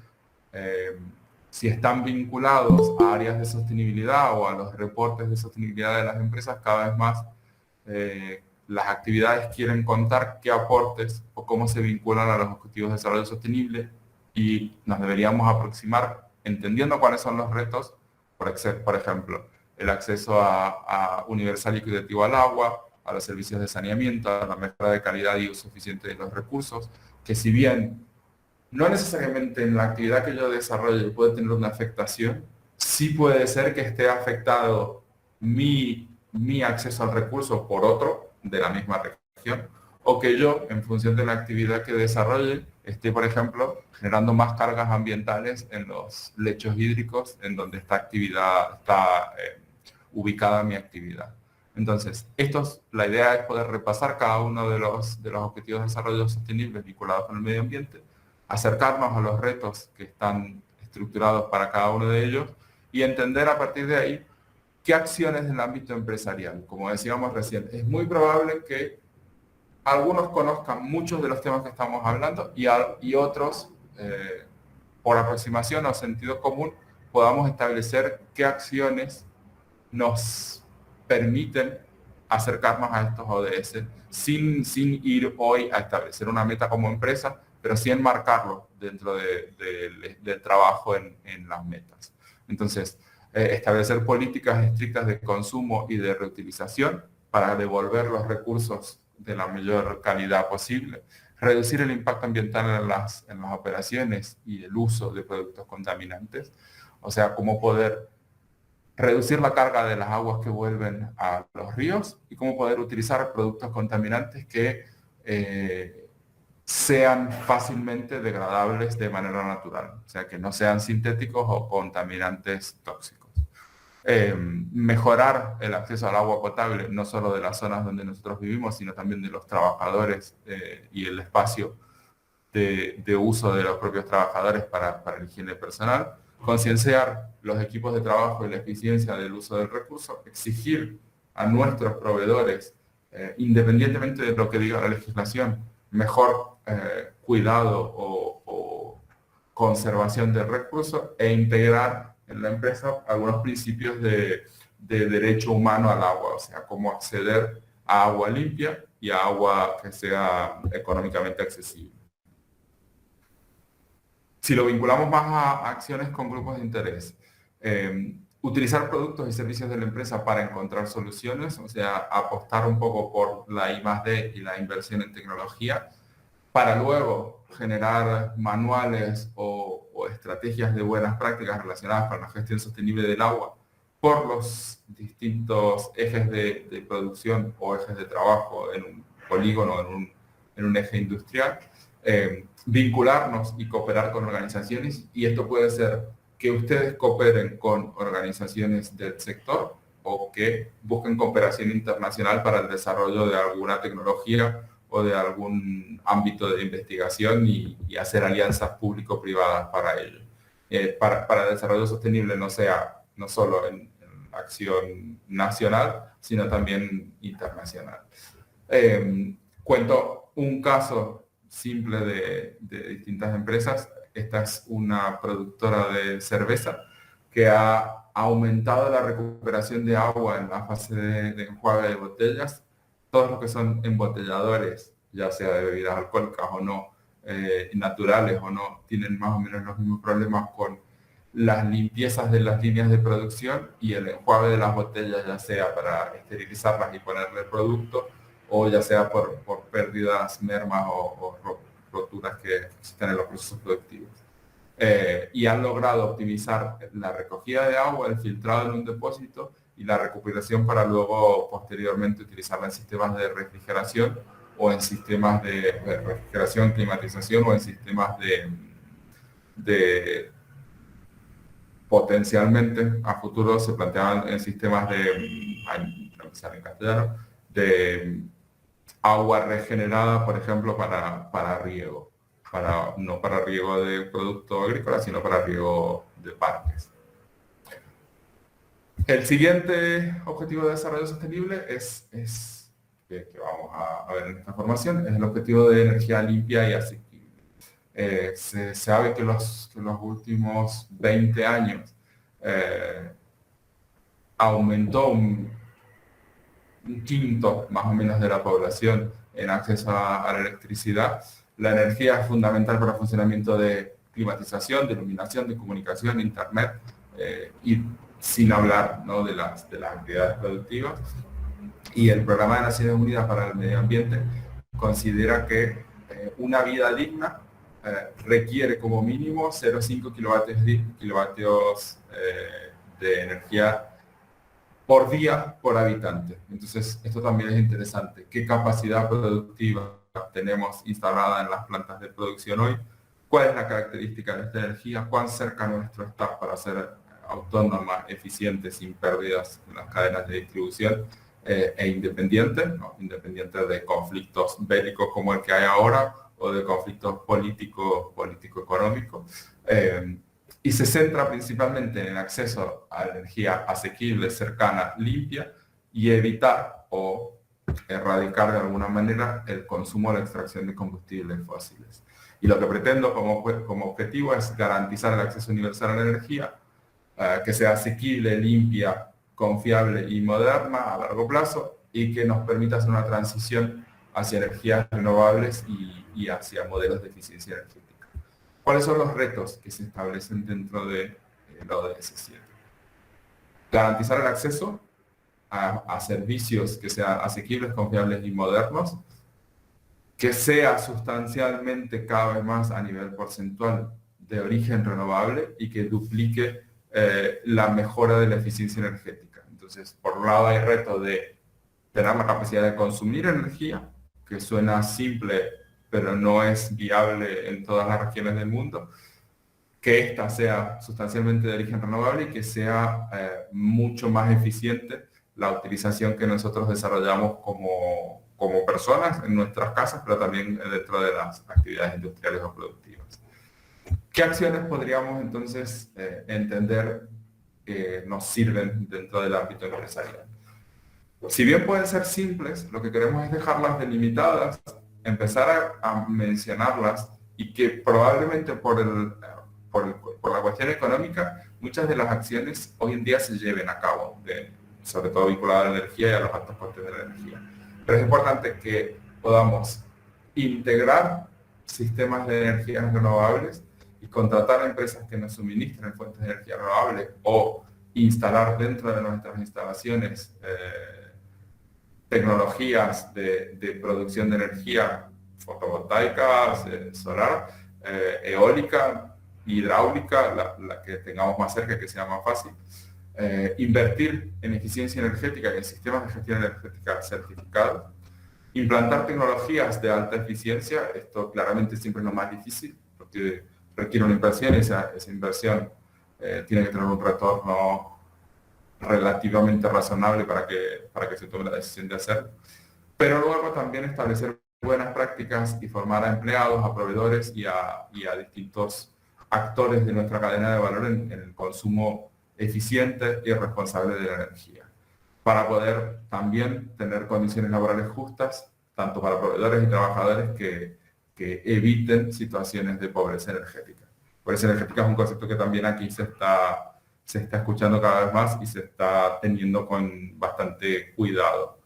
si están vinculados a áreas de sostenibilidad o a los reportes de sostenibilidad de las empresas, cada vez más las actividades quieren contar qué aportes o cómo se vinculan a los objetivos de desarrollo sostenible, y nos deberíamos aproximar entendiendo cuáles son los retos, por ejemplo, el acceso a universal y equitativo al agua, a los servicios de saneamiento, a la mejora de calidad y uso eficiente de los recursos, que si bien no necesariamente en la actividad que yo desarrollo puede tener una afectación, sí puede ser que esté afectado mi acceso al recurso por otro de la misma región, o que yo, en función de la actividad que desarrolle, esté, por ejemplo, generando más cargas ambientales en los lechos hídricos en donde esta actividad está ubicada mi actividad. Entonces, la idea es poder repasar cada uno de los objetivos de desarrollo sostenible vinculados con el medio ambiente, acercarnos a los retos que están estructurados para cada uno de ellos y entender a partir de ahí qué acciones en el ámbito empresarial. Como decíamos recién, es muy probable que algunos conozcan muchos de los temas que estamos hablando y otros, por aproximación o sentido común, podamos establecer qué acciones nos permiten acercarnos a estos ODS sin ir hoy a establecer una meta como empresa, pero sí enmarcarlo dentro del trabajo en las metas. Entonces, establecer políticas estrictas de consumo y de reutilización para devolver los recursos de la mayor calidad posible, reducir el impacto ambiental en las operaciones y el uso de productos contaminantes, o sea, cómo poder reducir la carga de las aguas que vuelven a los ríos y cómo poder utilizar productos contaminantes que sean fácilmente degradables de manera natural, o sea, que no sean sintéticos o contaminantes tóxicos. Mejorar el acceso al agua potable, no solo de las zonas donde nosotros vivimos, sino también de los trabajadores y el espacio de uso de los propios trabajadores para la higiene personal. Concienciar los equipos de trabajo y la eficiencia del uso del recurso, exigir a nuestros proveedores, independientemente de lo que diga la legislación, mejor cuidado o conservación del recurso e integrar en la empresa algunos principios de derecho humano al agua, o sea, cómo acceder a agua limpia y a agua que sea económicamente accesible. Si lo vinculamos más a acciones con grupos de interés, utilizar productos y servicios de la empresa para encontrar soluciones, o sea, apostar un poco por la I+D y la inversión en tecnología, para luego generar manuales o estrategias de buenas prácticas relacionadas con la gestión sostenible del agua por los distintos ejes de producción o ejes de trabajo en un polígono, en un eje industrial, vincularnos y cooperar con organizaciones, y esto puede ser que ustedes cooperen con organizaciones del sector o que busquen cooperación internacional para el desarrollo de alguna tecnología o de algún ámbito de investigación y hacer alianzas público-privadas para ello. Para el desarrollo sostenible no solo en acción nacional, sino también internacional. Cuento un caso simple de distintas empresas. Esta es una productora de cerveza que ha aumentado la recuperación de agua en la fase de enjuague de botellas. Todos los que son embotelladores, ya sea de bebidas alcohólicas o no, naturales o no, tienen más o menos los mismos problemas con las limpiezas de las líneas de producción y el enjuague de las botellas, ya sea para esterilizarlas y ponerle el producto, o ya sea por pérdidas, mermas o roturas que existen en los procesos productivos. Y han logrado optimizar la recogida de agua, el filtrado en un depósito y la recuperación para luego posteriormente utilizarla en sistemas de refrigeración o en sistemas de refrigeración, climatización o en sistemas de potencialmente a futuro se planteaban en sistemas de agua regenerada, por ejemplo, para riego, no para riego de producto agrícola, sino para riego de parques. El siguiente objetivo de desarrollo sostenible que vamos a ver en esta formación, es el objetivo de energía limpia y asequible. Se sabe que los últimos 20 años aumentó un quinto más o menos de la población en acceso a la electricidad. La energía es fundamental para el funcionamiento de climatización, de iluminación, de comunicación, internet, y sin hablar, ¿no?, de las actividades productivas. Y el Programa de Naciones Unidas para el Medio Ambiente considera que una vida digna requiere como mínimo 0,5 kilovatios de energía por día por habitante. Entonces, esto también es interesante. ¿Qué capacidad productiva tenemos instalada en las plantas de producción hoy? ¿Cuál es la característica de esta energía? ¿Cuán cerca nuestro está para ser autónoma, eficiente, sin pérdidas en las cadenas de distribución e independiente, ¿no? Independiente de conflictos bélicos como el que hay ahora o de conflictos político-económicos? Y se centra principalmente en el acceso a energía asequible, cercana, limpia, y evitar o erradicar de alguna manera el consumo o la extracción de combustibles fósiles. Y lo que pretendo como objetivo es garantizar el acceso universal a la energía, que sea asequible, limpia, confiable y moderna a largo plazo, y que nos permita hacer una transición hacia energías renovables y hacia modelos de eficiencia energética. ¿Cuáles son los retos que se establecen dentro de la ODS 7? Garantizar el acceso a servicios que sean asequibles, confiables y modernos, que sea sustancialmente cada vez más a nivel porcentual de origen renovable y que duplique la mejora de la eficiencia energética. Entonces, por un lado hay reto de tener la capacidad de consumir energía, que suena simple, pero no es viable en todas las regiones del mundo, que ésta sea sustancialmente de origen renovable y que sea mucho más eficiente la utilización que nosotros desarrollamos como personas en nuestras casas, pero también dentro de las actividades industriales o productivas. ¿Qué acciones podríamos entonces entender que nos sirven dentro del ámbito empresarial? Si bien pueden ser simples, lo que queremos es dejarlas delimitadas, empezar a mencionarlas, y que probablemente por la cuestión económica muchas de las acciones hoy en día se lleven a cabo, sobre todo vinculadas a la energía y a los altos costes de la energía. Pero es importante que podamos integrar sistemas de energías renovables y contratar a empresas que nos suministren fuentes de energía renovable o instalar dentro de nuestras instalaciones tecnologías de producción de energía fotovoltaica, solar, eólica, hidráulica, la que tengamos más cerca, que sea más fácil. Invertir en eficiencia energética y en sistemas de gestión energética certificados. Implantar tecnologías de alta eficiencia. Esto claramente siempre es lo más difícil, porque requiere una inversión y esa inversión tiene que tener un retorno relativamente razonable para que se tome la decisión de hacerlo. Pero luego también establecer buenas prácticas y formar a empleados, a proveedores y a distintos actores de nuestra cadena de valor en el consumo eficiente y responsable de la energía, para poder también tener condiciones laborales justas, tanto para proveedores y trabajadores, que eviten situaciones de pobreza energética. Pobreza energética es un concepto que también aquí se está escuchando cada vez más y se está teniendo con bastante cuidado.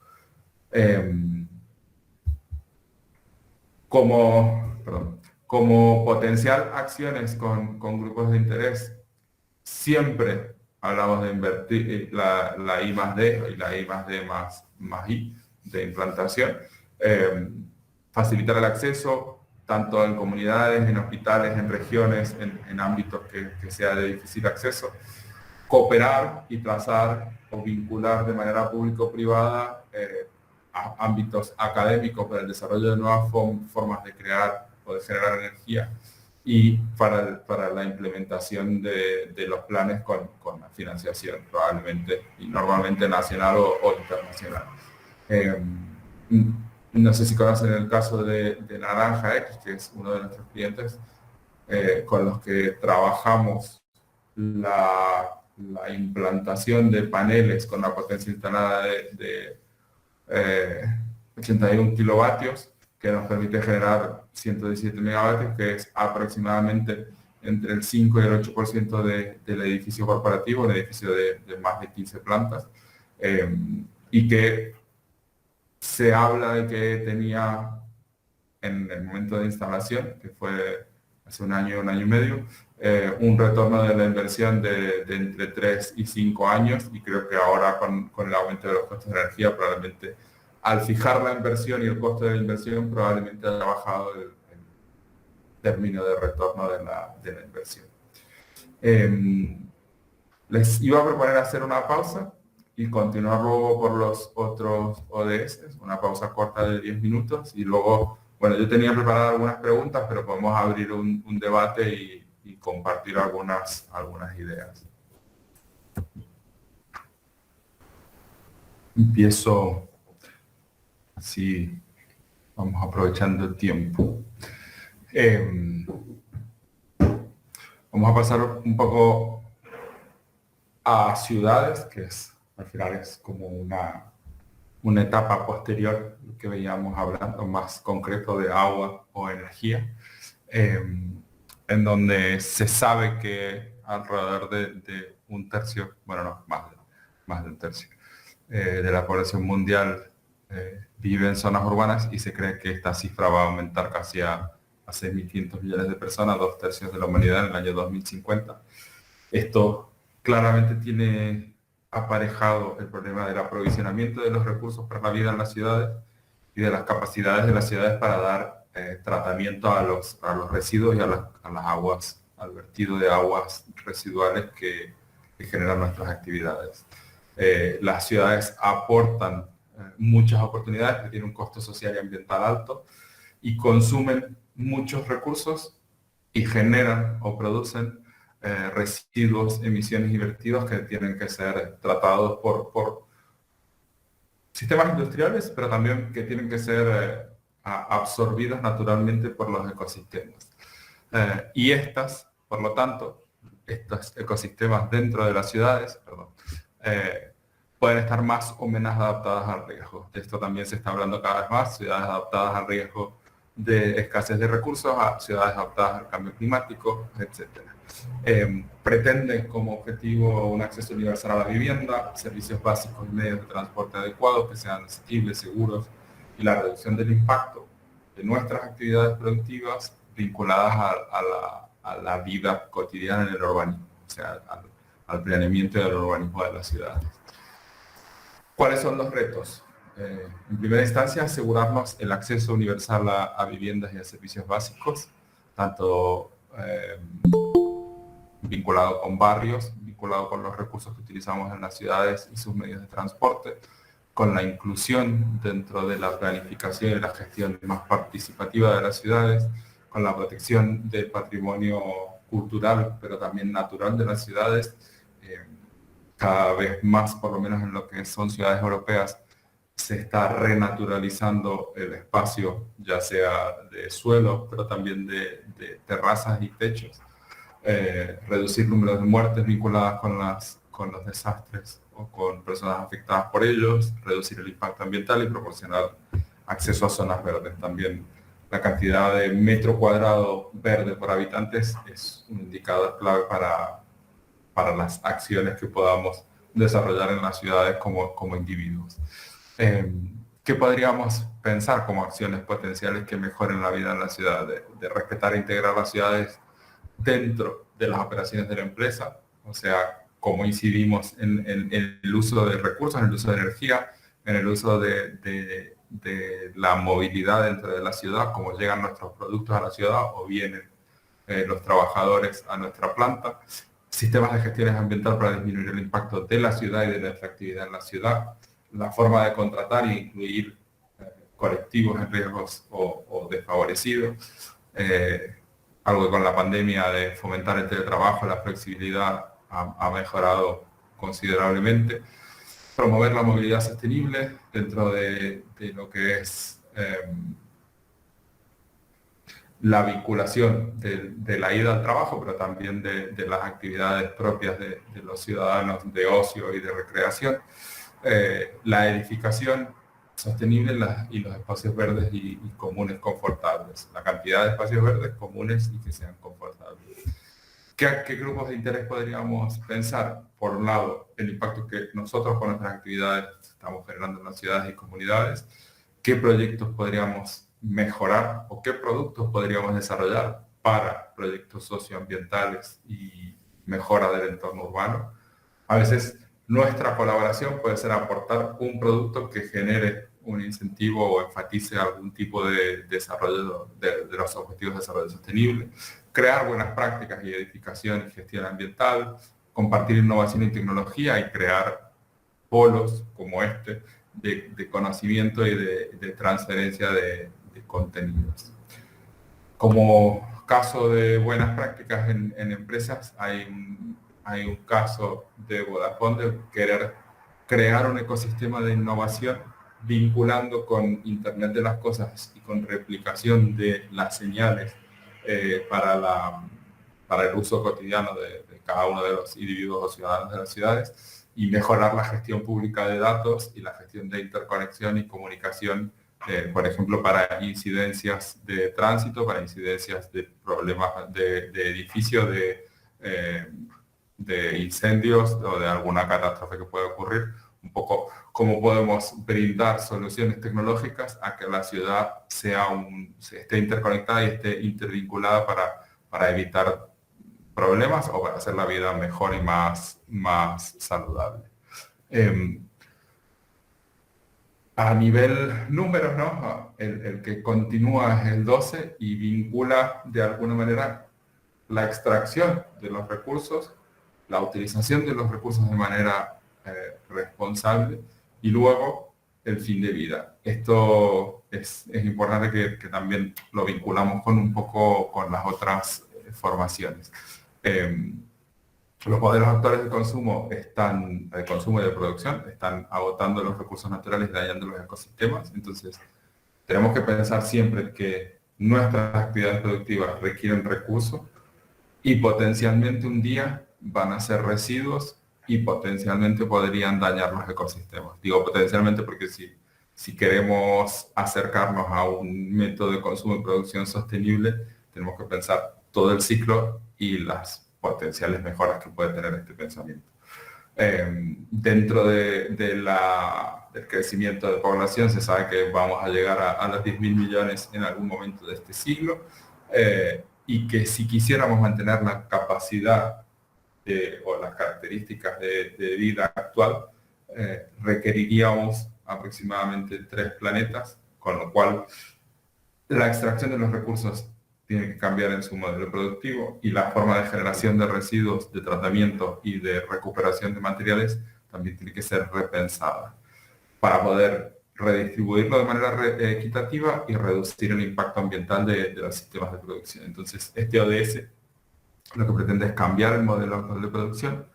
Como potencial acciones con grupos de interés, siempre hablamos de invertir la I más D y la I más D más I de implantación, facilitar el acceso tanto en comunidades, en hospitales, en regiones, en ámbitos que sea de difícil acceso, cooperar y trazar o vincular de manera público-privada a ámbitos académicos para el desarrollo de nuevas formas de crear o de generar energía, y para la implementación de los planes con la financiación probablemente y normalmente nacional o internacional. No sé si conocen el caso de Naranja X, que es uno de nuestros clientes con los que trabajamos la implantación de paneles con la potencia instalada de 81 kilovatios, que nos permite generar 117 megavatios, que es aproximadamente entre el 5 y el 8% del edificio corporativo, un edificio de más de 15 plantas, y que se habla de que tenía, en el momento de instalación, que fue hace un año y medio, un retorno de la inversión de entre 3 y 5 años, y creo que ahora con el aumento de los costos de energía, probablemente al fijar la inversión y el costo de la inversión, probablemente haya bajado el término de retorno de la inversión. Les iba a proponer hacer una pausa y continuar luego por los otros ODS, una pausa corta de 10 minutos, y luego, bueno, yo tenía preparadas algunas preguntas, pero podemos abrir un debate y compartir algunas ideas. Empiezo así, vamos aprovechando el tiempo. Vamos a pasar un poco a ciudades, que al final es como una etapa posterior que veíamos hablando más concreto de agua o energía, en donde se sabe que alrededor de un tercio, bueno, no, más de un tercio, de la población mundial vive en zonas urbanas, y se cree que esta cifra va a aumentar casi a 6.500 millones de personas, 2/3 de la humanidad en el año 2050. Esto claramente tiene aparejado el problema del aprovisionamiento de los recursos para la vida en las ciudades y de las capacidades de las ciudades para dar tratamiento a los residuos y a las aguas, al vertido de aguas residuales que generan nuestras actividades. Las ciudades aportan muchas oportunidades, que tienen un costo social y ambiental alto, y consumen muchos recursos y generan o producen residuos, emisiones y vertidos que tienen que ser tratados por sistemas industriales, pero también que tienen que ser absorbidos naturalmente por los ecosistemas. Y por lo tanto, estos ecosistemas dentro de las ciudades, pueden estar más o menos adaptadas al riesgo. De esto también se está hablando cada vez más: ciudades adaptadas al riesgo de escasez de recursos, a ciudades adaptadas al cambio climático, etc. Pretenden como objetivo un acceso universal a la vivienda, servicios básicos y medios de transporte adecuados que sean asequibles, seguros, y la reducción del impacto de nuestras actividades productivas vinculadas a la vida cotidiana en el urbanismo, o sea, al planeamiento del urbanismo de las ciudades. ¿Cuáles son los retos? En primera instancia, asegurarnos el acceso universal a viviendas y a servicios básicos, tanto vinculado con barrios, vinculado con los recursos que utilizamos en las ciudades y sus medios de transporte, con la inclusión dentro de la planificación y la gestión más participativa de las ciudades, con la protección del patrimonio cultural, pero también natural de las ciudades. Cada vez más, por lo menos en lo que son ciudades europeas, se está renaturalizando el espacio, ya sea de suelo, pero también de terrazas y techos. Reducir números de muertes vinculadas con los desastres o con personas afectadas por ellos, reducir el impacto ambiental y proporcionar acceso a zonas verdes. También la cantidad de metro cuadrado verde por habitantes es un indicador clave para las acciones que podamos desarrollar en las ciudades como individuos. ¿Qué podríamos pensar como acciones potenciales que mejoren la vida en la ciudad? De respetar e integrar las ciudades dentro de las operaciones de la empresa, o sea, cómo incidimos en el uso de recursos, en el uso de energía, en el uso de la movilidad dentro de la ciudad, cómo llegan nuestros productos a la ciudad o vienen los trabajadores a nuestra planta. Sistemas de gestión ambiental para disminuir el impacto de la ciudad y de nuestra actividad en la ciudad, la forma de contratar e incluir colectivos en riesgos o desfavorecidos, algo que con la pandemia de fomentar el teletrabajo, la flexibilidad ha mejorado considerablemente, promover la movilidad sostenible dentro de lo que es la vinculación de la ida al trabajo, pero también de las actividades propias de los ciudadanos de ocio y de recreación, la edificación sostenible y los espacios verdes y comunes confortables, la cantidad de espacios verdes comunes y que sean confortables. ¿Qué grupos de interés podríamos pensar? Por un lado, el impacto que nosotros con nuestras actividades estamos generando en las ciudades y comunidades, qué proyectos podríamos mejorar o qué productos podríamos desarrollar para proyectos socioambientales y mejora del entorno urbano. A veces nuestra colaboración puede ser aportar un producto que genere un incentivo o enfatice algún tipo de desarrollo de los objetivos de desarrollo sostenible, crear buenas prácticas y edificación y gestión ambiental, compartir innovación y tecnología y crear polos como este de conocimiento y de transferencia de contenidos. Como caso de buenas prácticas en empresas, hay un caso de Vodafone de querer crear un ecosistema de innovación vinculando con Internet de las Cosas y con replicación de las señales para el uso cotidiano de cada uno de los individuos o ciudadanos de las ciudades y mejorar la gestión pública de datos y la gestión de interconexión y comunicación, por ejemplo, para incidencias de tránsito, para incidencias de problemas de edificios, de incendios o de alguna catástrofe que pueda ocurrir. Un poco cómo podemos brindar soluciones tecnológicas a que la ciudad esté interconectada y esté intervinculada para evitar problemas o para hacer la vida mejor y más saludable. A nivel números, ¿no? El que continúa es el 12 y vincula de alguna manera la extracción de los recursos, la utilización de los recursos de manera responsable y luego el fin de vida. Esto es importante que también lo vinculamos un poco con las otras formaciones. Los modelos actuales de consumo y de producción están agotando los recursos naturales y dañando los ecosistemas. Entonces, tenemos que pensar siempre que nuestras actividades productivas requieren recursos y potencialmente un día van a ser residuos y potencialmente podrían dañar los ecosistemas. Digo potencialmente porque si queremos acercarnos a un método de consumo y producción sostenible, tenemos que pensar todo el ciclo y las potenciales mejoras que puede tener este pensamiento. Dentro del crecimiento de población se sabe que vamos a llegar a los 10.000 millones en algún momento de este siglo y que si quisiéramos mantener la capacidad o las características de vida actual, requeriríamos aproximadamente 3 planetas, con lo cual la extracción de los recursos tiene que cambiar en su modelo productivo y la forma de generación de residuos, de tratamiento y de recuperación de materiales también tiene que ser repensada para poder redistribuirlo de manera equitativa y reducir el impacto ambiental de los sistemas de producción. Entonces, este ODS lo que pretende es cambiar el modelo actual de producción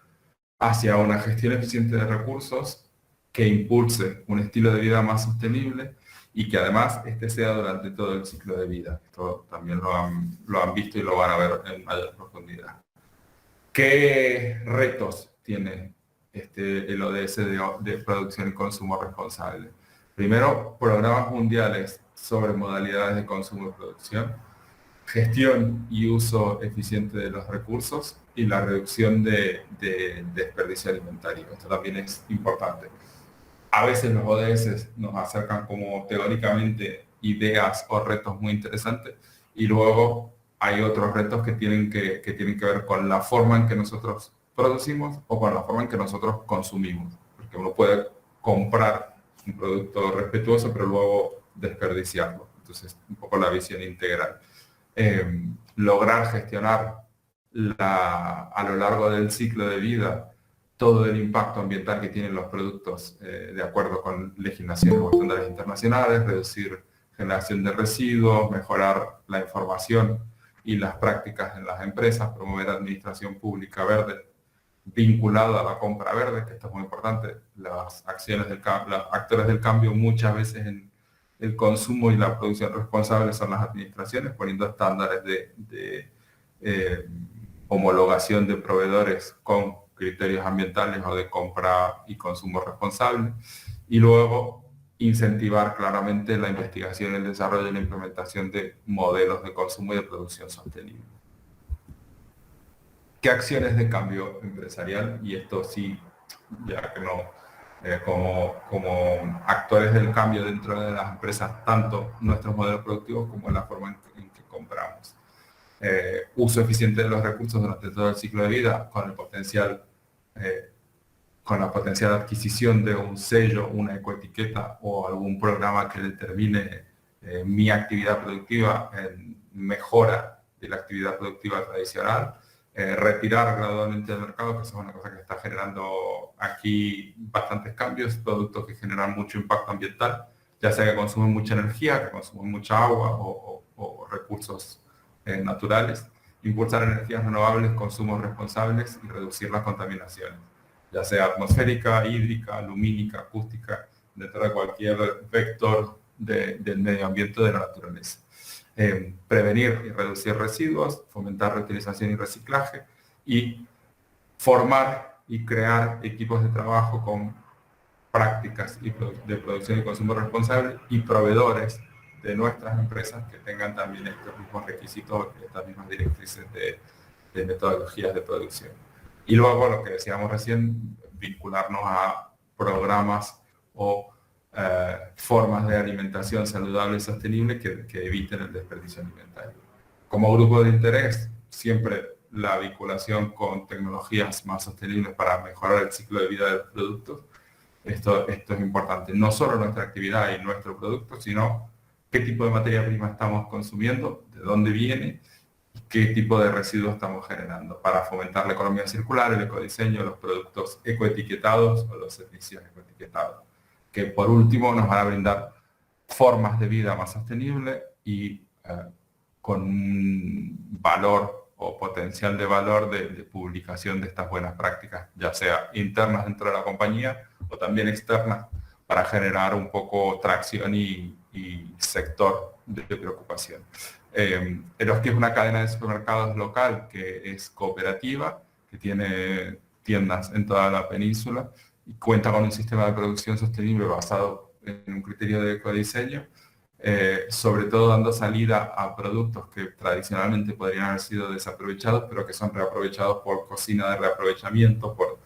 hacia una gestión eficiente de recursos que impulse un estilo de vida más sostenible y que además este sea durante todo el ciclo de vida. Esto también lo han visto y lo van a ver en mayor profundidad. ¿Qué retos tiene el ODS de producción y consumo responsable? Primero, programas mundiales sobre modalidades de consumo y producción, gestión y uso eficiente de los recursos y la reducción de desperdicio alimentario. Esto también es importante. A veces los ODS nos acercan como teóricamente ideas o retos muy interesantes y luego hay otros retos que tienen que ver con la forma en que nosotros producimos o con la forma en que nosotros consumimos. Porque uno puede comprar un producto respetuoso pero luego desperdiciarlo. Entonces, un poco la visión integral. Lograr gestionar a lo largo del ciclo de vida todo el impacto ambiental que tienen los productos de acuerdo con legislaciones o estándares internacionales, reducir generación de residuos, mejorar la información y las prácticas en las empresas, promover administración pública verde vinculada a la compra verde, que esto es muy importante. Los actores del cambio muchas veces en el consumo y la producción responsable son las administraciones, poniendo estándares de homologación de proveedores con criterios ambientales o de compra y consumo responsable, y luego incentivar claramente la investigación, el desarrollo y la implementación de modelos de consumo y de producción sostenible. ¿Qué acciones de cambio empresarial? Y esto sí, ya que no, como actores del cambio dentro de las empresas, tanto nuestros modelos productivos como la forma en que compramos. uso eficiente de los recursos durante todo el ciclo de vida, con la potencial adquisición de un sello, una ecoetiqueta o algún programa que determine mi actividad productiva en mejora de la actividad productiva tradicional, retirar gradualmente del mercado, que eso es una cosa que está generando aquí bastantes cambios, productos que generan mucho impacto ambiental, ya sea que consumen mucha energía, que consumen mucha agua o recursos naturales, impulsar energías renovables, consumos responsables y reducir las contaminaciones, ya sea atmosférica, hídrica, lumínica, acústica, dentro de cualquier vector del medio ambiente de la naturaleza. Prevenir y reducir residuos, fomentar reutilización y reciclaje y formar y crear equipos de trabajo con prácticas de producción y consumo responsable y proveedores de nuestras empresas que tengan también estos mismos requisitos, estas mismas directrices de metodologías de producción. Y luego, lo que decíamos recién, vincularnos a programas o formas de alimentación saludable y sostenible que eviten el desperdicio alimentario. Como grupo de interés, siempre la vinculación con tecnologías más sostenibles para mejorar el ciclo de vida de los productos. Esto es importante, no solo nuestra actividad y nuestro producto, sino qué tipo de materia prima estamos consumiendo, de dónde viene, y qué tipo de residuos estamos generando para fomentar la economía circular, el ecodiseño, los productos ecoetiquetados o los servicios ecoetiquetados, que por último nos van a brindar formas de vida más sostenibles y con un valor o potencial de valor de publicación de estas buenas prácticas, ya sea internas dentro de la compañía o también externas, para generar un poco tracción y sector de preocupación. Eroski es una cadena de supermercados local que es cooperativa, que tiene tiendas en toda la península y cuenta con un sistema de producción sostenible basado en un criterio de ecodiseño, sobre todo dando salida a productos que tradicionalmente podrían haber sido desaprovechados, pero que son reaprovechados por cocina de reaprovechamiento, por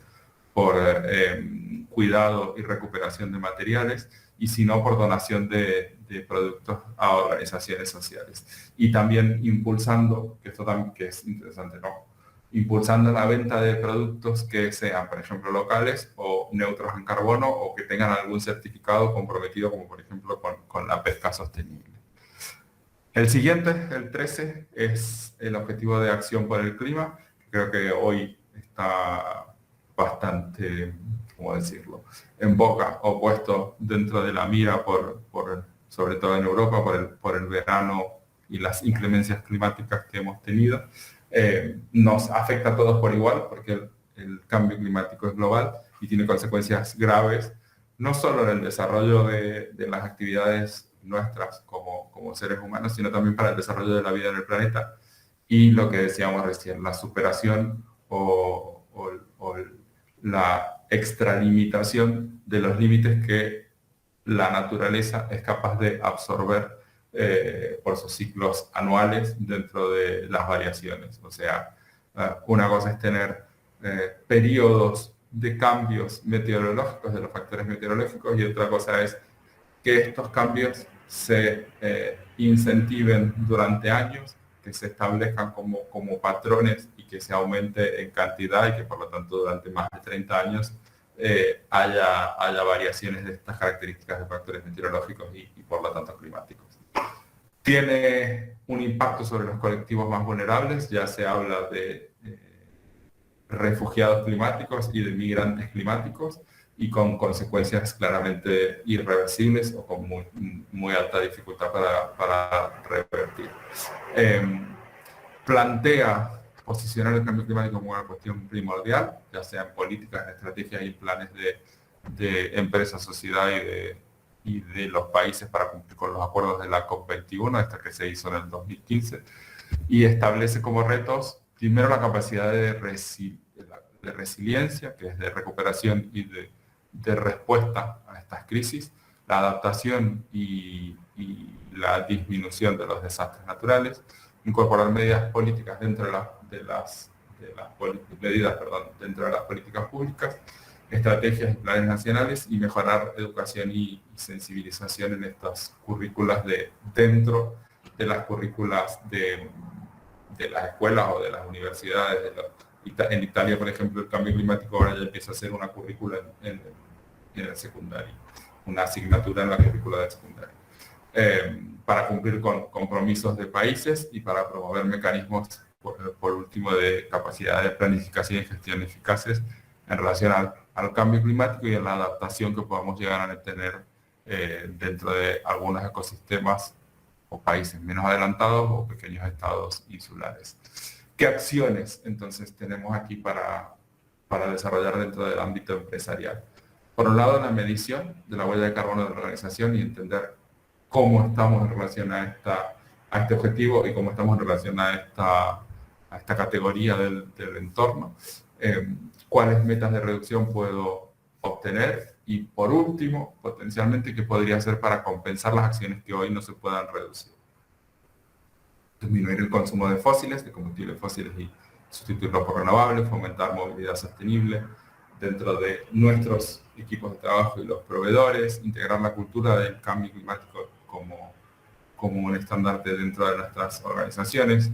cuidado y recuperación de materiales, y si no, por donación de productos a organizaciones sociales. Y también impulsando, que esto también que es interesante, ¿no? Impulsando la venta de productos que sean, por ejemplo, locales o neutros en carbono o que tengan algún certificado comprometido, como por ejemplo con la pesca sostenible. El siguiente, el 13, es el objetivo de acción por el clima. Creo que hoy está bastante, ¿cómo decirlo?, en boca o puesto dentro de la mira sobre todo en Europa, por el verano y las inclemencias climáticas que hemos tenido. Nos afecta a todos por igual, porque el cambio climático es global y tiene consecuencias graves, no solo en el desarrollo de las actividades nuestras como seres humanos, sino también para el desarrollo de la vida en el planeta y lo que decíamos recién, la superación o la extralimitación de los límites que la naturaleza es capaz de absorber por sus ciclos anuales dentro de las variaciones. O sea, una cosa es tener periodos de cambios meteorológicos, de los factores meteorológicos, y otra cosa es que estos cambios se incentiven durante años, que se establezcan como patrones y que se aumente en cantidad y que por lo tanto durante más de 30 años haya variaciones de estas características de factores meteorológicos y por lo tanto climáticos. Tiene un impacto sobre los colectivos más vulnerables, ya se habla de refugiados climáticos y de migrantes climáticos, y con consecuencias claramente irreversibles o con muy alta dificultad para revertir. Plantea posicionar el cambio climático como una cuestión primordial, ya sea en políticas, estrategias y planes de empresas, sociedad y de los países para cumplir con los acuerdos de la COP21, esta que se hizo en el 2015, y establece como retos, primero, la capacidad de resiliencia, que es de recuperación y de respuesta a estas crisis, la adaptación y la disminución de los desastres naturales, incorporar medidas políticas dentro de las políticas públicas, estrategias y planes nacionales, y mejorar educación y sensibilización en estas currículas dentro de las currículas de de las escuelas o de las universidades. En Italia, por ejemplo, el cambio climático ahora ya empieza a ser una currícula en el secundario, una asignatura en la currícula del secundario, para cumplir con compromisos de países y para promover mecanismos, por último, de capacidad de planificación y gestión eficaces en relación al cambio climático y en la adaptación que podamos llegar a tener dentro de algunos ecosistemas o países menos adelantados o pequeños estados insulares. ¿Qué acciones entonces tenemos aquí para desarrollar dentro del ámbito empresarial? Por un lado, la medición de la huella de carbono de la organización y entender cómo estamos en relación a este objetivo y cómo estamos en relación a esta categoría del entorno. Cuáles metas de reducción puedo obtener y, por último, potencialmente, qué podría hacer para compensar las acciones que hoy no se puedan reducir. Disminuir el consumo de fósiles, de combustibles fósiles y sustituirlo por renovables, fomentar movilidad sostenible dentro de nuestros equipos de trabajo y los proveedores, integrar la cultura del cambio climático como un estandarte dentro de nuestras organizaciones,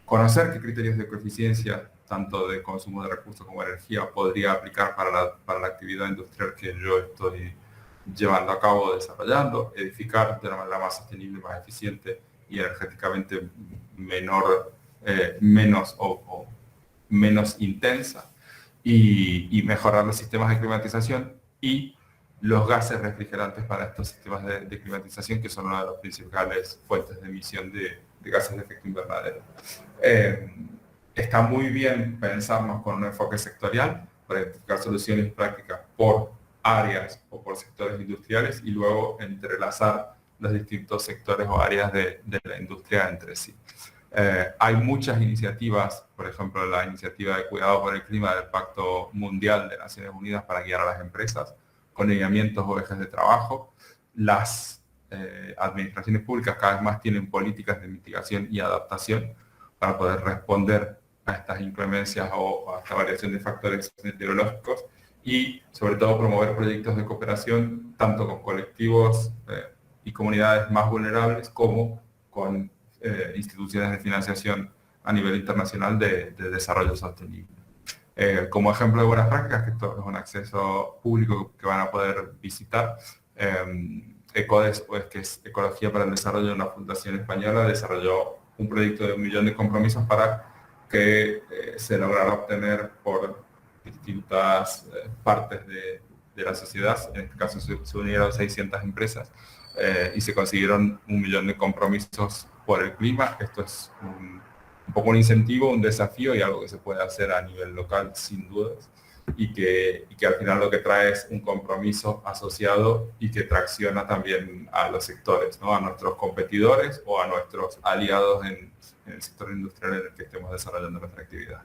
conocer qué criterios de coeficiencia, tanto de consumo de recursos como energía, podría aplicar para la actividad industrial que yo estoy llevando a cabo, desarrollando, edificar de la manera más sostenible, más eficiente y energéticamente menos intensa, y mejorar los sistemas de climatización y los gases refrigerantes para estos sistemas de climatización, que son una de las principales fuentes de emisión de gases de efecto invernadero. Está muy bien pensarnos con un enfoque sectorial para identificar soluciones prácticas por áreas o por sectores industriales y luego entrelazar los distintos sectores o áreas de la industria entre sí. Hay muchas iniciativas, por ejemplo, la iniciativa de cuidado por el clima del Pacto Mundial de Naciones Unidas para guiar a las empresas con lineamientos o ejes de trabajo. Las administraciones públicas cada vez más tienen políticas de mitigación y adaptación para poder responder a estas inclemencias o a esta variación de factores meteorológicos y, sobre todo, promover proyectos de cooperación tanto con colectivos y comunidades más vulnerables como con instituciones de financiación a nivel internacional de desarrollo sostenible. Como ejemplo de buenas prácticas, que esto es un acceso público que van a poder visitar, ECODES, pues, que es Ecología para el Desarrollo de una fundación española, desarrolló un proyecto de 1 millón de compromisos para que se lograra obtener por distintas partes de la sociedad. En este caso se unieron 600 empresas y se consiguieron 1 millón de compromisos por el clima. Esto es un poco un incentivo, un desafío y algo que se puede hacer a nivel local sin dudas, y que al final lo que trae es un compromiso asociado y que tracciona también a los sectores, ¿no? A nuestros competidores o a nuestros aliados en el sector industrial en el que estemos desarrollando nuestra actividad.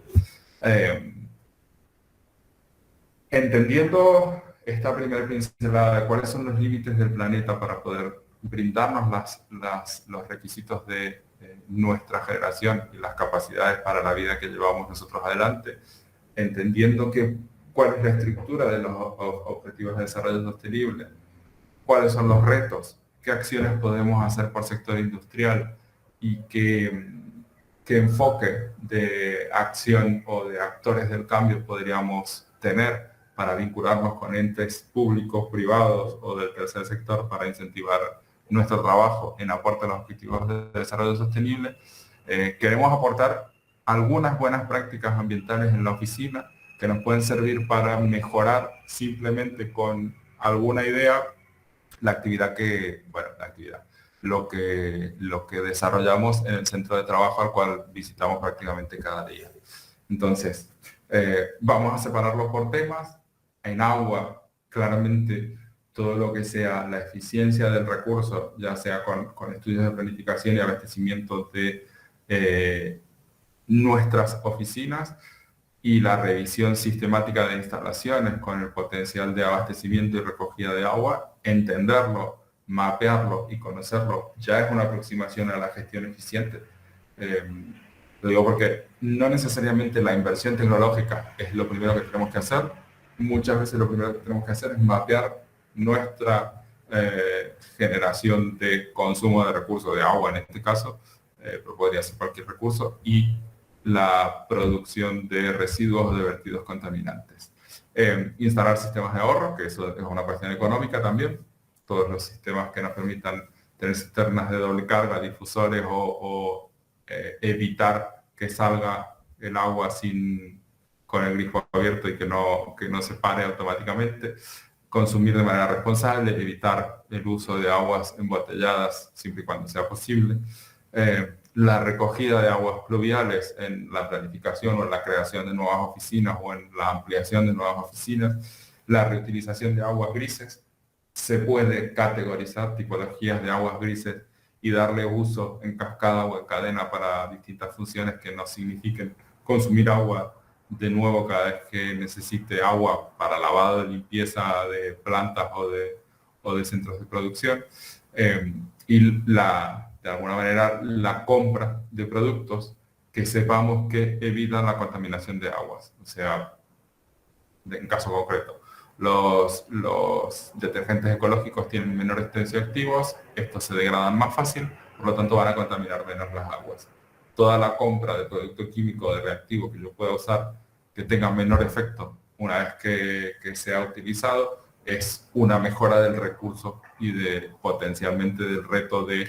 Entendiendo esta primera pincelada de cuáles son los límites del planeta para poder brindarnos los requisitos de nuestra generación y las capacidades para la vida que llevamos nosotros adelante, entendiendo cuál es la estructura de los objetivos de desarrollo sostenible, cuáles son los retos, qué acciones podemos hacer por sector industrial y qué enfoque de acción o de actores del cambio podríamos tener para vincularnos con entes públicos, privados o del tercer sector para incentivar nuestro trabajo en aporte a los objetivos de desarrollo sostenible. Queremos aportar algunas buenas prácticas ambientales en la oficina que nos pueden servir para mejorar simplemente con alguna idea lo que desarrollamos en el centro de trabajo al cual visitamos prácticamente cada día. Entonces, vamos a separarlo por temas. En agua, claramente, todo lo que sea la eficiencia del recurso, ya sea con estudios de planificación y abastecimiento de nuestras oficinas, y la revisión sistemática de instalaciones con el potencial de abastecimiento y recogida de agua, entenderlo, mapearlo y conocerlo, ya es una aproximación a la gestión eficiente. Lo digo porque no necesariamente la inversión tecnológica es lo primero que tenemos que hacer. Muchas veces lo primero que tenemos que hacer es mapear nuestra generación de consumo de recursos de agua, en este caso, pero podría ser cualquier recurso, y la producción de residuos o de vertidos contaminantes. Instalar sistemas de ahorro, que eso es una cuestión económica también, todos los sistemas que nos permitan tener cisternas de doble carga, difusores o evitar que salga el agua con el grifo abierto y que no se pare automáticamente, consumir de manera responsable, evitar el uso de aguas embotelladas siempre y cuando sea posible, la recogida de aguas pluviales en la planificación o en la creación de nuevas oficinas o en la ampliación de nuevas oficinas, la reutilización de aguas grises. Se puede categorizar tipologías de aguas grises y darle uso en cascada o en cadena para distintas funciones que no signifiquen consumir agua de nuevo cada vez que necesite agua para lavado, limpieza de plantas o de centros de producción. De alguna manera, la compra de productos que sepamos que evitan la contaminación de aguas. O sea, en caso concreto, los detergentes ecológicos tienen menores tensioactivos, estos se degradan más fácil, por lo tanto van a contaminar menos las aguas. Toda la compra de producto químico de reactivo que yo pueda usar que tenga menor efecto una vez que sea utilizado es una mejora del recurso y potencialmente del reto de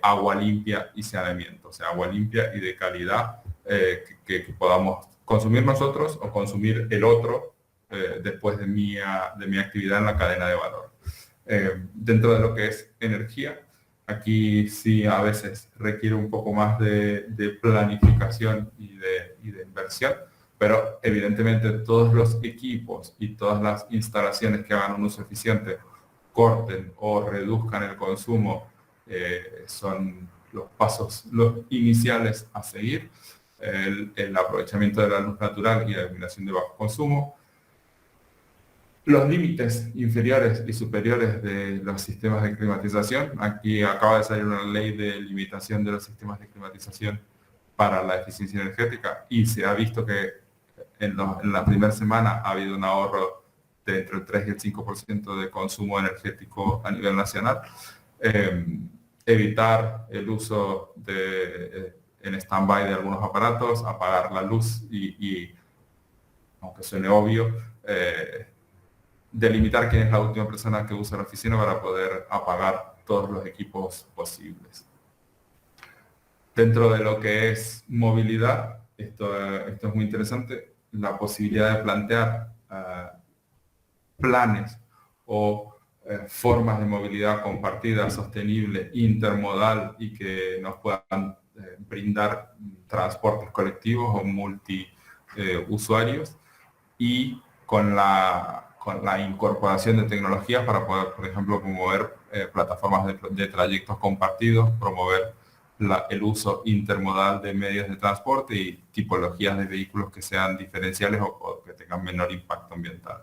agua limpia y saneamiento, o sea, agua limpia y de calidad que podamos consumir nosotros o consumir el otro después de mi actividad en la cadena de valor. Dentro de lo que es energía, aquí sí a veces requiere un poco más de planificación y de inversión, pero evidentemente todos los equipos y todas las instalaciones que hagan un uso eficiente, corten o reduzcan el consumo, son los pasos iniciales a seguir. El aprovechamiento de la luz natural y la iluminación de bajo consumo. Los límites inferiores y superiores de los sistemas de climatización. Aquí acaba de salir una ley de limitación de los sistemas de climatización para la eficiencia energética y se ha visto que en la primera semana ha habido un ahorro de entre el 3 y el 5% de consumo energético a nivel nacional. Evitar el uso en stand-by de algunos aparatos, apagar la luz y aunque suene obvio, delimitar quién es la última persona que usa la oficina para poder apagar todos los equipos posibles. Dentro de lo que es movilidad, esto es muy interesante, la posibilidad de plantear planes o formas de movilidad compartida, sostenible, intermodal y que nos puedan brindar transportes colectivos o multiusuarios y con la incorporación de tecnologías para poder, por ejemplo, promover plataformas de trayectos compartidos, promover el uso intermodal de medios de transporte y tipologías de vehículos que sean diferenciales o que tengan menor impacto ambiental.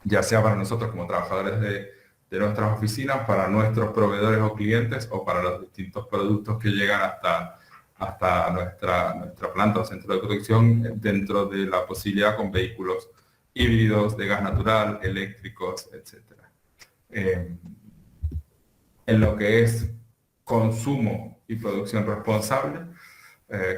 Ya sea para nosotros como trabajadores de nuestras oficinas, para nuestros proveedores o clientes o para los distintos productos que llegan hasta nuestra planta o centro de producción dentro de la posibilidad con vehículos híbridos, de gas natural, eléctricos, etc. En lo que es consumo y producción responsable,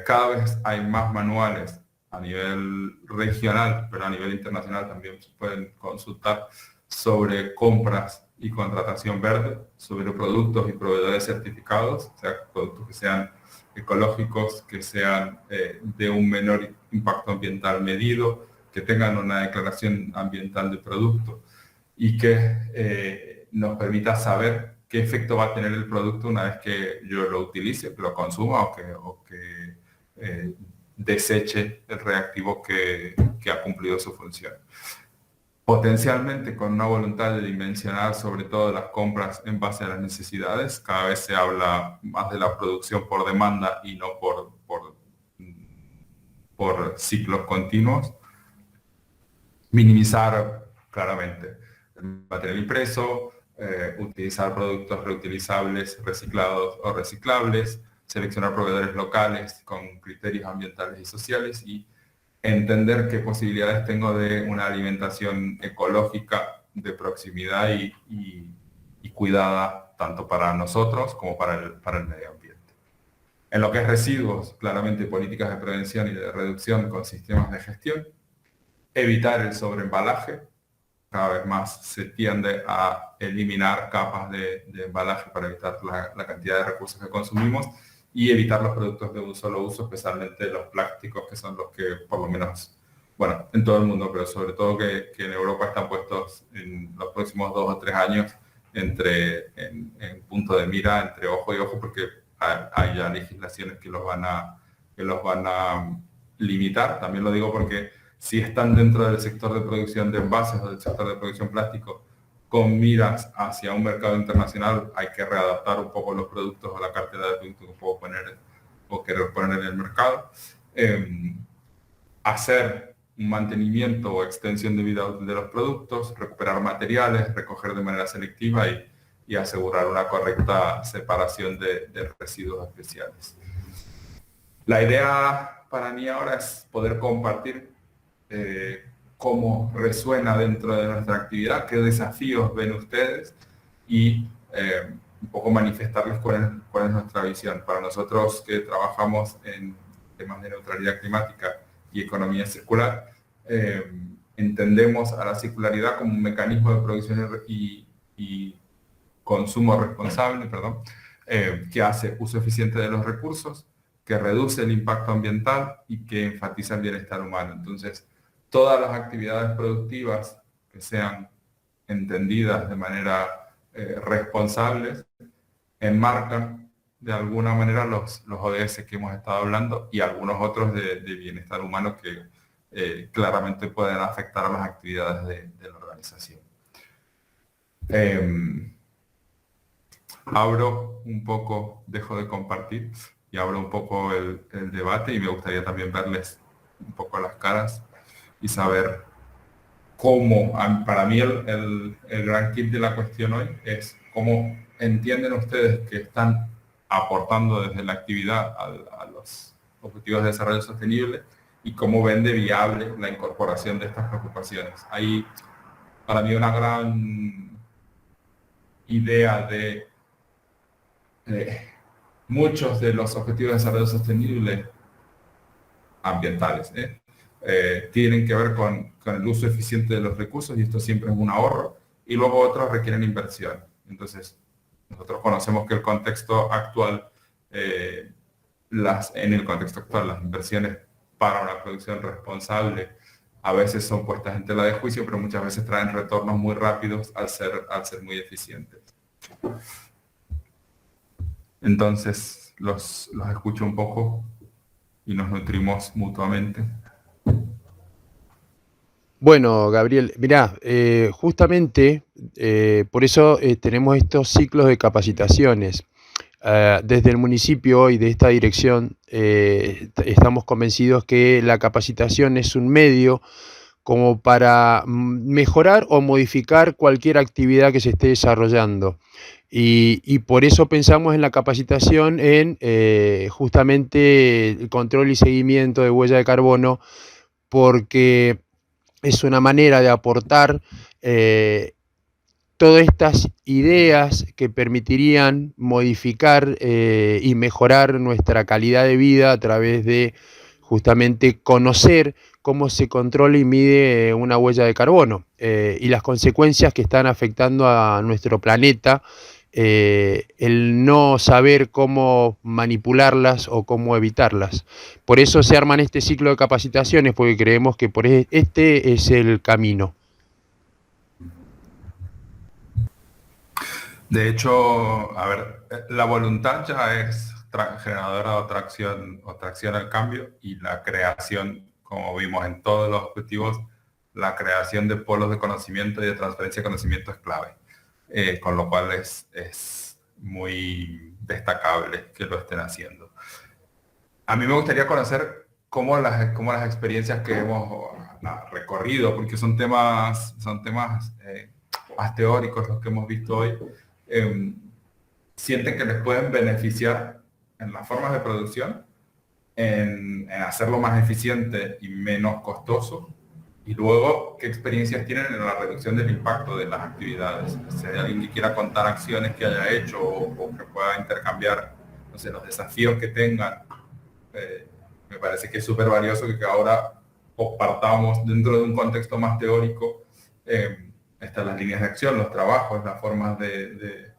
cada vez hay más manuales a nivel regional, pero a nivel internacional también se pueden consultar sobre compras y contratación verde, sobre productos y proveedores certificados, o sea, productos que sean ecológicos, que sean de un menor impacto ambiental medido, que tengan una declaración ambiental de producto y que nos permita saber qué efecto va a tener el producto una vez que yo lo utilice, que lo consuma o que deseche el reactivo que ha cumplido su función. Potencialmente con una voluntad de dimensionar sobre todo las compras en base a las necesidades. Cada vez se habla más de la producción por demanda y no por ciclos continuos. Minimizar claramente el material impreso, utilizar productos reutilizables, reciclados o reciclables, seleccionar proveedores locales con criterios ambientales y sociales y entender qué posibilidades tengo de una alimentación ecológica de proximidad y cuidada tanto para nosotros como para el medio ambiente. En lo que es residuos, claramente políticas de prevención y de reducción con sistemas de gestión. Evitar el sobreembalaje. Cada vez más se tiende a eliminar capas de embalaje para evitar la cantidad de recursos que consumimos y evitar los productos de un solo uso, especialmente los plásticos, que son los que, por lo menos, bueno, en todo el mundo, pero sobre todo que en Europa están puestos en los próximos 2 o 3 años en punto de mira, entre ojo y ojo, porque hay ya legislaciones que los van a limitar. También lo digo porque si están dentro del sector de producción de envases o del sector de producción plástico con miras hacia un mercado internacional, hay que readaptar un poco los productos o la cartera de productos que puedo poner o querer poner en el mercado. Hacer un mantenimiento o extensión de vida útil de los productos, recuperar materiales, recoger de manera selectiva y asegurar una correcta separación de residuos especiales. La idea para mí ahora es poder compartir cómo resuena dentro de nuestra actividad, qué desafíos ven ustedes y un poco manifestarles cuál es nuestra visión. Para nosotros que trabajamos en temas de neutralidad climática y economía circular, entendemos a la circularidad como un mecanismo de producción y consumo responsable, que hace uso eficiente de los recursos, que reduce el impacto ambiental y que enfatiza el bienestar humano. Entonces, todas las actividades productivas que sean entendidas de manera responsables enmarcan de alguna manera los ODS que hemos estado hablando y algunos otros de bienestar humano que claramente pueden afectar a las actividades de la organización. Abro un poco, dejo de compartir y abro un poco el debate y me gustaría también verles un poco las caras y saber cómo, para mí el gran kit de la cuestión hoy es cómo entienden ustedes que están aportando desde la actividad a los objetivos de desarrollo sostenible y cómo ven de viable la incorporación de estas preocupaciones. Hay para mí una gran idea de muchos de los objetivos de desarrollo sostenible ambientales, tienen que ver con el uso eficiente de los recursos y esto siempre es un ahorro, y luego otros requieren inversión. Entonces, nosotros conocemos que el contexto actual, en el contexto actual, las inversiones para una producción responsable a veces son puestas en tela de juicio, pero muchas veces traen retornos muy rápidos al ser muy eficientes. Entonces, los escucho un poco y nos nutrimos mutuamente. Bueno, Gabriel, mirá, justamente por eso tenemos estos ciclos de capacitaciones. Desde el municipio y de esta dirección estamos convencidos que la capacitación es un medio como para mejorar o modificar cualquier actividad que se esté desarrollando. Y por eso pensamos en la capacitación en justamente el control y seguimiento de huella de carbono, porque es una manera de aportar todas estas ideas que permitirían modificar y mejorar nuestra calidad de vida a través de justamente conocer cómo se controla y mide una huella de carbono y las consecuencias que están afectando a nuestro planeta, el no saber cómo manipularlas o cómo evitarlas. Por eso se arman este ciclo de capacitaciones, porque creemos que por este es el camino. De hecho, a ver, la voluntad ya es generadora o tracción al cambio, y la creación, como vimos en todos los objetivos, la creación de polos de conocimiento y de transferencia de conocimiento es clave. Con lo cual es muy destacable que lo estén haciendo. A mí me gustaría conocer cómo las experiencias que hemos recorrido, porque son temas más teóricos los que hemos visto hoy, sienten que les pueden beneficiar en las formas de producción, en hacerlo más eficiente y menos costoso. Y luego, ¿qué experiencias tienen en la reducción del impacto de las actividades? Si hay alguien que quiera contar acciones que haya hecho o que pueda intercambiar, no sé, los desafíos que tengan. Me parece que es súper valioso que ahora compartamos dentro de un contexto más teórico están las líneas de acción, los trabajos, las formas de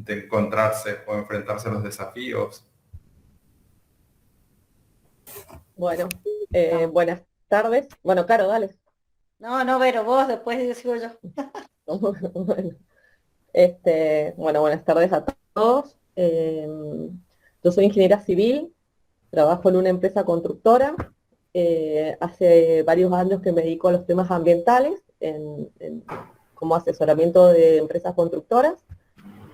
encontrarse o enfrentarse a los desafíos. Bueno, buenas tardes. Bueno, Caro, dale. No, Vero, vos después sigo yo. Bueno, bueno, buenas tardes a todos. Yo soy ingeniera civil, trabajo en una empresa constructora. Hace varios años que me dedico a los temas ambientales como asesoramiento de empresas constructoras.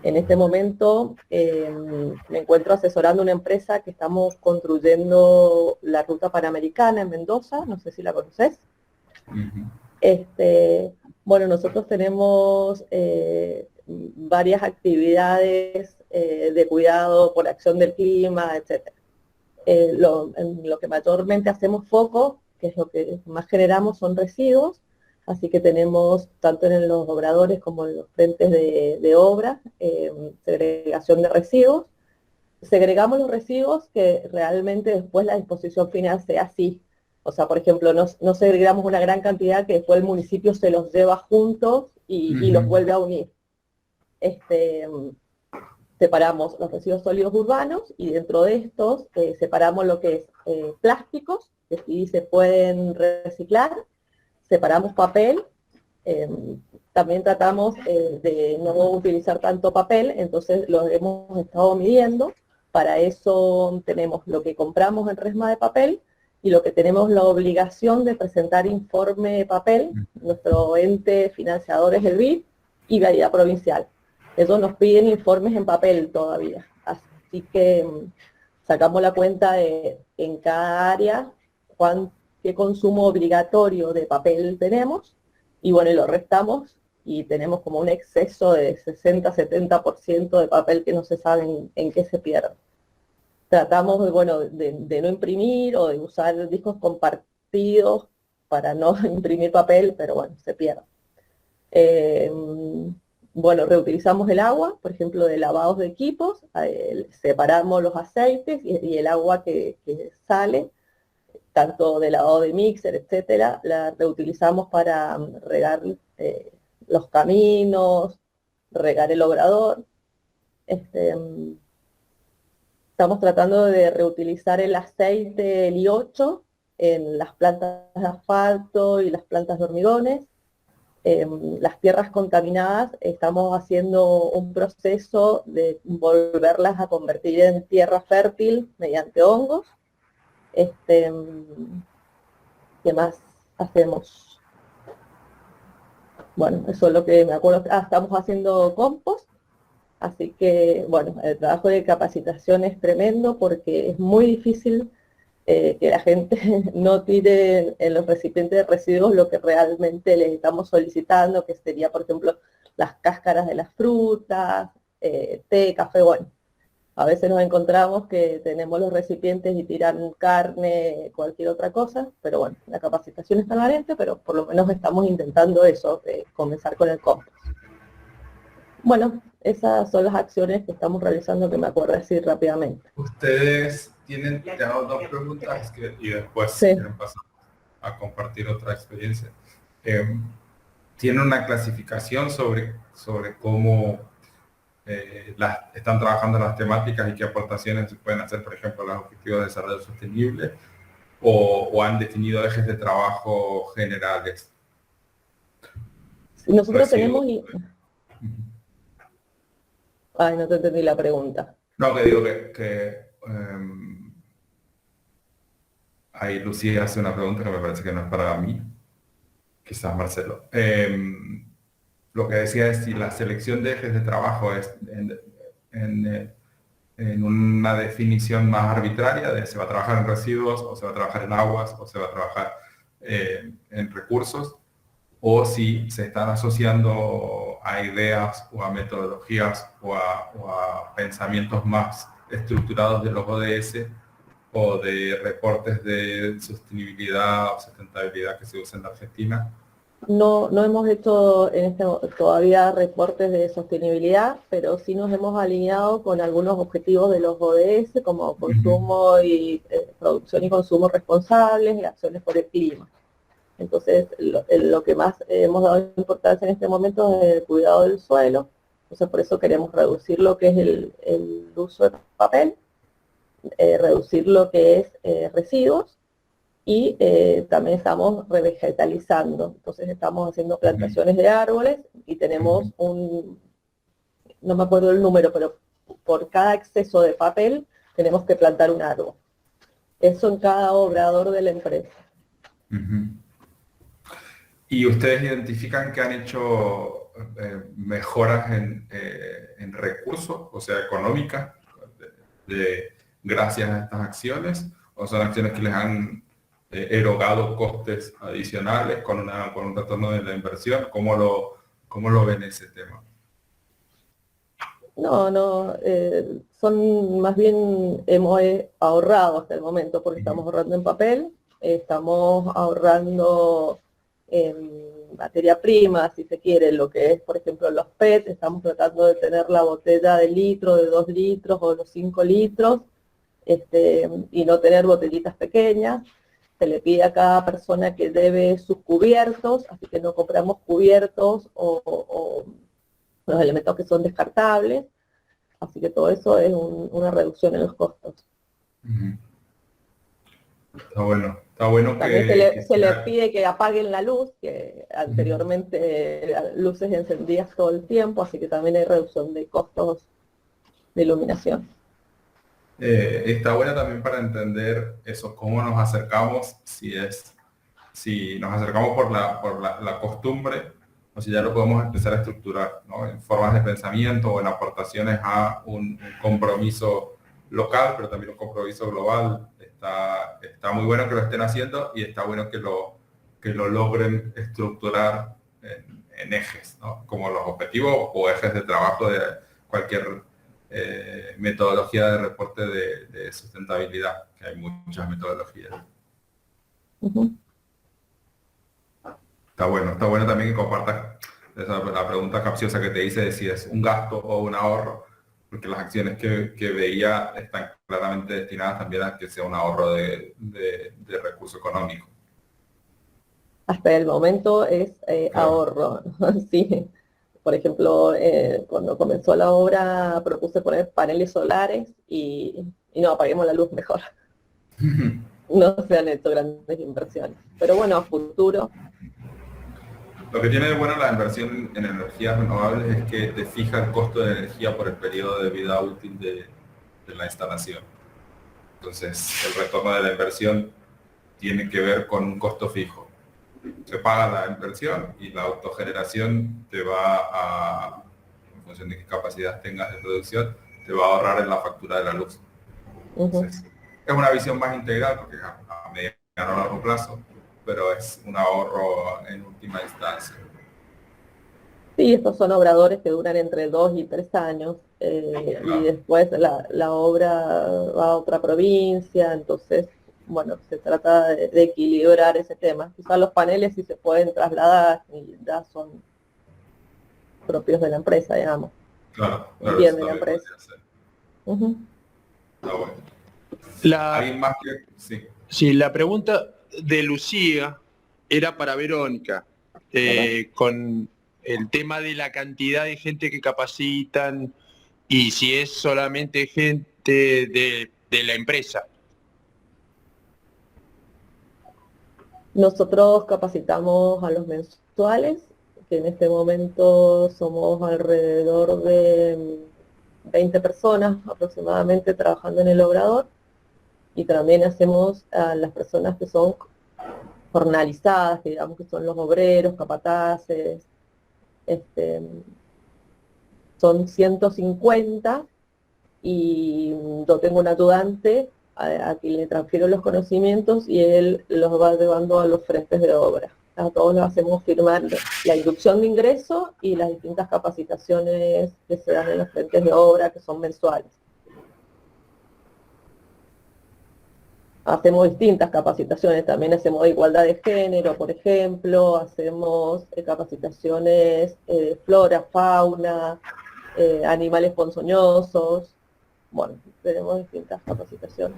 En este momento me encuentro asesorando una empresa que estamos construyendo la ruta panamericana en Mendoza, no sé si la conoces. Bueno, nosotros tenemos varias actividades de cuidado por acción del clima, etc. En lo que mayormente hacemos foco, que es lo que más generamos, son residuos. Así que tenemos, tanto en los obradores como en los frentes de obra, segregación de residuos. Segregamos los residuos que realmente después la disposición final sea así. O sea, por ejemplo, no segregamos una gran cantidad que después el municipio se los lleva juntos y los vuelve a unir. Separamos los residuos sólidos urbanos y dentro de estos separamos lo que es plásticos, que sí se pueden reciclar. Separamos papel, también tratamos de no utilizar tanto papel, entonces lo hemos estado midiendo. Para eso tenemos lo que compramos en resma de papel y lo que tenemos la obligación de presentar informe de papel. Nuestro ente financiador es el BID y Vialidad Provincial. Ellos nos piden informes en papel todavía, así que sacamos la cuenta de en cada área qué consumo obligatorio de papel tenemos, y bueno, lo restamos y tenemos como un exceso de 60-70% de papel que no se sabe en qué se pierde. Tratamos de no imprimir o de usar discos compartidos para no imprimir papel, pero bueno, se pierde. Bueno, reutilizamos el agua, por ejemplo, de lavados de equipos, separamos los aceites y el agua que sale, tanto de lavado de mixer, etcétera, la reutilizamos para regar los caminos, regar el obrador. Estamos tratando de reutilizar el aceite, el I8, en las plantas de asfalto y las plantas de hormigones. Las tierras contaminadas, estamos haciendo un proceso de volverlas a convertir en tierra fértil mediante hongos. ¿Qué más hacemos? Bueno, eso es lo que me acuerdo. Estamos haciendo compost, así que, bueno, el trabajo de capacitación es tremendo porque es muy difícil que la gente no tire en los recipientes de residuos lo que realmente les estamos solicitando, que sería, por ejemplo, las cáscaras de las frutas, té, café, bueno. A veces nos encontramos que tenemos los recipientes y tiran carne, cualquier otra cosa, pero bueno, la capacitación es permanente, pero por lo menos estamos intentando eso, comenzar con el compost. Bueno, esas son las acciones que estamos realizando que me acuerdo así rápidamente. Ustedes tienen, te hago dos preguntas y después quieren pasar a compartir otra experiencia. ¿Tienen una clasificación sobre cómo están trabajando las temáticas y qué aportaciones se pueden hacer, por ejemplo, a los objetivos de desarrollo sostenible, o han definido ejes de trabajo generales? Nosotros tenemos... Ay, no te entendí la pregunta. No, que digo que ahí Lucía hace una pregunta que me parece que no es para mí, quizás Marcelo. Lo que decía es si la selección de ejes de trabajo es en una definición más arbitraria de se va a trabajar en residuos, o se va a trabajar en aguas, o se va a trabajar en recursos, o si se están asociando a ideas o a metodologías o a pensamientos más estructurados de los ODS o de reportes de sostenibilidad o sustentabilidad que se usan en la Argentina, No hemos hecho todavía reportes de sostenibilidad, pero sí nos hemos alineado con algunos objetivos de los ODS, como consumo y producción y consumo responsables y acciones por el clima. Entonces, lo que más hemos dado importancia en este momento es el cuidado del suelo. Entonces, por eso queremos reducir lo que es el uso de papel, reducir lo que es residuos, y también estamos revegetalizando. Entonces estamos haciendo plantaciones de árboles y tenemos no me acuerdo el número, pero por cada exceso de papel tenemos que plantar un árbol. Eso en cada obrador de la empresa. ¿Y ustedes identifican que han hecho mejoras en recursos, o sea, económicas, gracias a estas acciones? ¿O son acciones que les han erogado costes adicionales con un retorno de la inversión? ¿Cómo lo ven ese tema? No, son más bien, hemos ahorrado hasta el momento, porque estamos ahorrando en papel, estamos ahorrando en materia prima, si se quiere, lo que es, por ejemplo, los PET, estamos tratando de tener la botella de litro, de 2 litros o los 5 litros, y no tener botellitas pequeñas. Se le pide a cada persona que debe sus cubiertos, así que no compramos cubiertos o los elementos que son descartables, así que todo eso es una reducción en los costos. Está bueno también se le pide que apaguen la luz, que anteriormente luces encendidas todo el tiempo, así que también hay reducción de costos de iluminación. Está buena también para entender eso, cómo nos acercamos, si nos acercamos por la costumbre, o si ya lo podemos empezar a estructurar, ¿no? En formas de pensamiento o en aportaciones a un compromiso local, pero también un compromiso global. Está muy bueno que lo estén haciendo y está bueno que lo logren estructurar en ejes, ¿no? Como los objetivos o ejes de trabajo de cualquier metodología de reporte de sustentabilidad, que hay muchas metodologías. Está bueno también que compartas la pregunta capciosa que te hice de si es un gasto o un ahorro, porque las acciones que veía están claramente destinadas también a que sea un ahorro de recurso económico. Hasta el momento es ahorro, sí. Por ejemplo, cuando comenzó la obra propuse poner paneles solares y no, apaguemos la luz mejor. No se han hecho grandes inversiones. Pero bueno, a futuro. Lo que tiene de bueno la inversión en energías renovables es que te fija el costo de energía por el periodo de vida útil de la instalación. Entonces, el retorno de la inversión tiene que ver con un costo fijo. Se paga la inversión y la autogeneración te va en función de qué capacidad tengas de producción, te va a ahorrar en la factura de la luz. Entonces, es una visión más integral porque es a mediano o largo plazo, pero es un ahorro en última instancia. Sí, estos son obradores que duran entre 2 y 3 años, y después la obra va a otra provincia, entonces, bueno, se trata de equilibrar ese tema. Quizás los paneles sí se pueden trasladar y ya son propios de la empresa, digamos. Claro, bien de la empresa. Está bueno. ¿Alguien más que...? Sí. Sí, la pregunta de Lucía era para Verónica, con el tema de la cantidad de gente que capacitan y si es solamente gente de la empresa. Nosotros capacitamos a los mensuales, que en este momento somos alrededor de 20 personas aproximadamente trabajando en el obrador, y también hacemos a las personas que son jornalizadas, que digamos que son los obreros, capataces, son 150, y yo tengo un ayudante a quien le transfiero los conocimientos y él los va llevando a los frentes de obra. A todos los hacemos firmar la inducción de ingreso y las distintas capacitaciones que se dan en los frentes de obra, que son mensuales. hacemos distintas capacitaciones, también hacemos de igualdad de género, por ejemplo, hacemos capacitaciones flora, fauna, animales ponzoñosos. Bueno, tenemos distintas capacitaciones.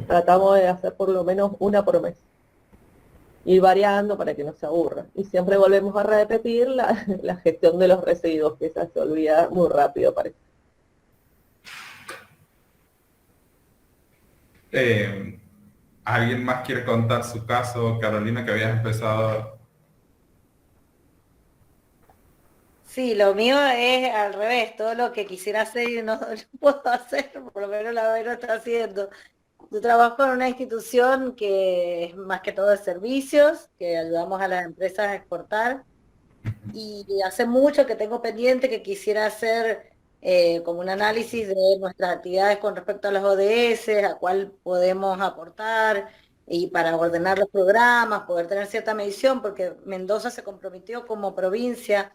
Tratamos de hacer por lo menos una por mes. Ir variando para que no se aburra. Y siempre volvemos a repetir la gestión de los residuos, que esa se olvida muy rápido, parece. ¿Alguien más quiere contar su caso, Carolina, que habías empezado? Sí, lo mío es al revés, todo lo que quisiera hacer y no, no puedo hacer, por lo menos la Vero está haciendo. Yo trabajo en una institución que es más que todo de servicios, que ayudamos a las empresas a exportar, y hace mucho que tengo pendiente que quisiera hacer como un análisis de nuestras actividades con respecto a los ODS, a cuál podemos aportar, y para ordenar los programas, poder tener cierta medición, porque Mendoza se comprometió como provincia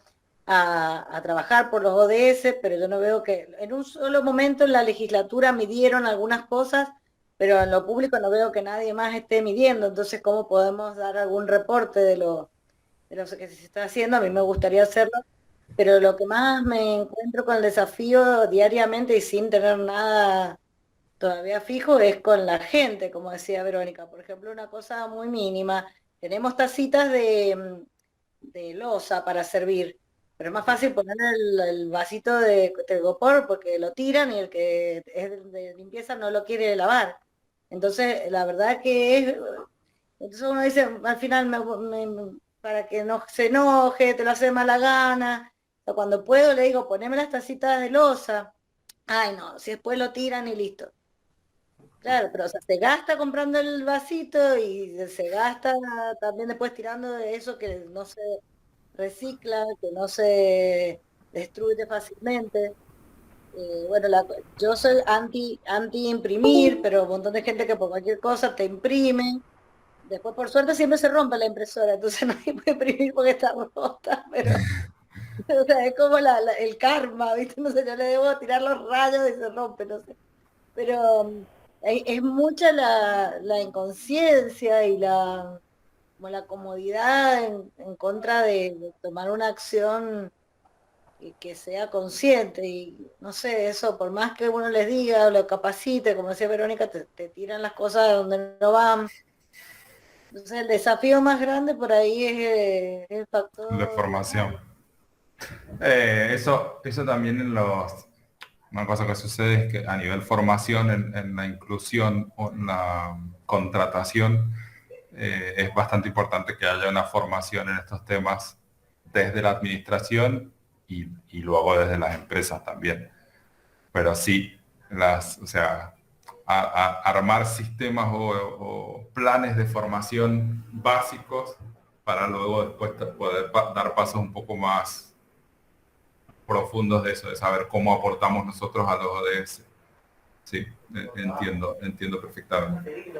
a trabajar por los ODS, pero yo no veo que en un solo momento en la legislatura midieron algunas cosas, pero en lo público no veo que nadie más esté midiendo. Entonces, ¿cómo podemos dar algún reporte de lo que se está haciendo? A mí me gustaría hacerlo, pero lo que más me encuentro con el desafío diariamente y sin tener nada todavía fijo es con la gente, como decía Verónica. Por ejemplo, una cosa muy mínima, tenemos tacitas de loza para servir, pero es más fácil poner el vasito de telgopor porque lo tiran y el que es de limpieza no lo quiere lavar. Entonces, la verdad que es... Entonces uno dice, al final, para que no se enoje, te lo hace de mala gana. O sea, cuando puedo le digo, poneme las tacitas de loza. Ay, no, si después lo tiran y listo. Claro, pero o sea, se gasta comprando el vasito y se gasta también después tirando de eso que no se recicla, que no se destruye fácilmente. Bueno, yo soy anti imprimir, pero un montón de gente que por cualquier cosa te imprime. Después, por suerte, siempre se rompe la impresora, entonces nadie puede imprimir porque está rota, pero o sea, es como el karma, ¿viste? No sé, yo le debo tirar los rayos y se rompe, no sé. Pero es mucha la inconsciencia y como la comodidad en contra de tomar una acción que sea consciente. Y no sé, eso, por más que uno les diga o lo capacite, como decía Verónica, te tiran las cosas de donde no van. Entonces el desafío más grande por ahí es el factor De formación. Eso también una cosa que sucede es que a nivel formación, en la inclusión o en la contratación, es bastante importante que haya una formación en estos temas desde la administración y luego desde las empresas también. Pero sí, o sea, armar sistemas o planes de formación básicos para luego después poder dar pasos un poco más profundos de eso, de saber cómo aportamos nosotros a los ODS. Sí, entiendo perfectamente.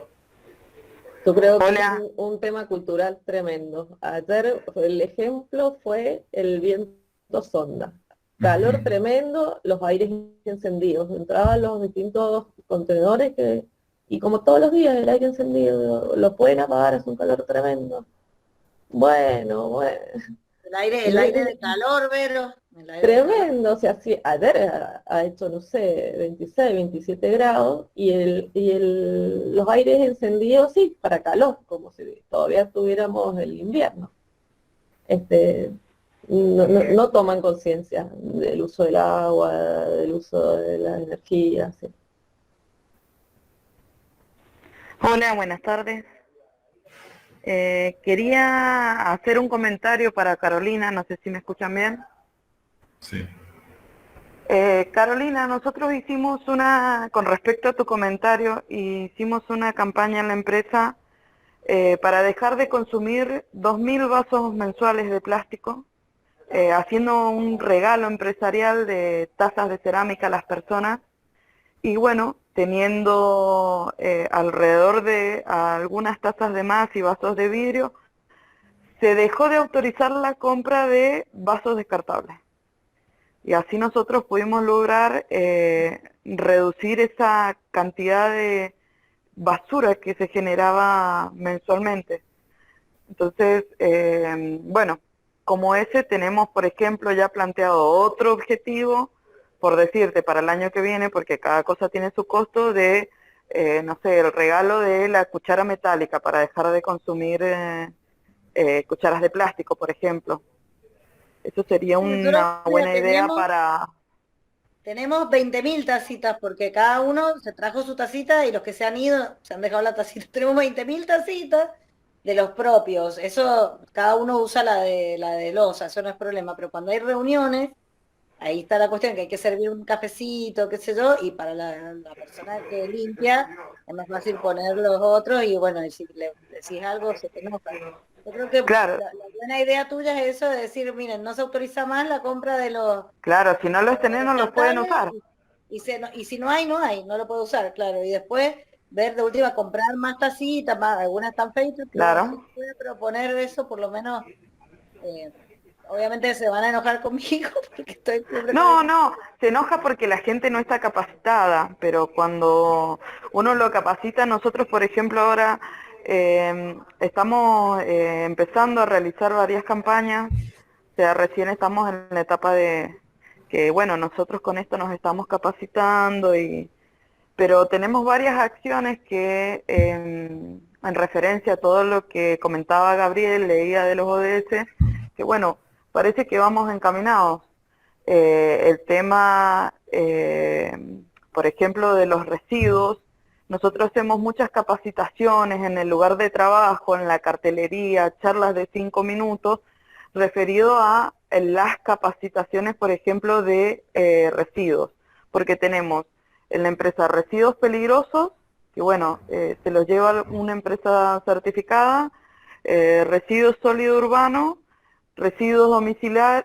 Yo creo que es un tema cultural tremendo. Ayer el ejemplo fue el viento sonda. Calor tremendo, los aires encendidos. Entraban los distintos contenedores y como todos los días el aire encendido, lo pueden apagar, es un calor tremendo. Bueno. El aire de calor, Vero. Tremendo, o sea, sí, ayer ha hecho, no sé, 26, 27 grados y los aires encendidos, sí, para calor, como si todavía tuviéramos el invierno. No toman conciencia del uso del agua, del uso de la energía, sí. Hola, buenas tardes. Quería hacer un comentario para Carolina, no sé si me escuchan bien. Sí. Carolina, nosotros hicimos con respecto a tu comentario, hicimos una campaña en la empresa para dejar de consumir 2.000 vasos mensuales de plástico, haciendo un regalo empresarial de tazas de cerámica a las personas y bueno, teniendo alrededor de algunas tazas de más y vasos de vidrio, se dejó de autorizar la compra de vasos descartables. Y así nosotros pudimos lograr reducir esa cantidad de basura que se generaba mensualmente. Entonces, bueno, como ese tenemos, por ejemplo, ya planteado otro objetivo, por decirte, para el año que viene, porque cada cosa tiene su costo, de, no sé, el regalo de la cuchara metálica para dejar de consumir cucharas de plástico, por ejemplo. Eso sería Sí, nosotros, una mira, buena idea para... tenemos 20.000 tacitas, porque cada uno se trajo su tacita y los que se han ido se han dejado la tacita. Tenemos 20.000 tacitas de los propios. Eso, cada uno usa la de loza, eso no es problema. Pero cuando hay reuniones, ahí está la cuestión, que hay que servir un cafecito, qué sé yo, y para la persona que limpia es más fácil poner los otros y bueno, y si le decís algo se te enoja. Yo creo que Claro, la buena idea tuya es eso de decir, miren, no se autoriza más la compra claro, si no los de tenés no los pueden descartables usar. y si no hay, no hay, no lo puedo usar, claro. Y después ver de última, comprar más tacitas, más, algunas están feitas, pero sí Claro. puede proponer eso por lo menos. eh, Obviamente se van a enojar conmigo porque estoy siempre con No, eso. no, se enoja porque la gente no está capacitada, pero cuando uno lo capacita, nosotros, por ejemplo, ahora estamos empezando a realizar varias campañas, o sea, recién estamos en la etapa de que, bueno, nosotros con esto nos estamos capacitando, pero tenemos varias acciones que, en referencia a todo lo que comentaba Gabriel, leía de los ODS, que, bueno, parece que vamos encaminados. El tema, por ejemplo, de los residuos. Nosotros hacemos muchas capacitaciones en el lugar de trabajo, en la cartelería, charlas de 5 minutos, referido a las capacitaciones, por ejemplo, de residuos. Porque tenemos en la empresa residuos peligrosos, que bueno, se los lleva una empresa certificada, residuos sólido urbano, residuos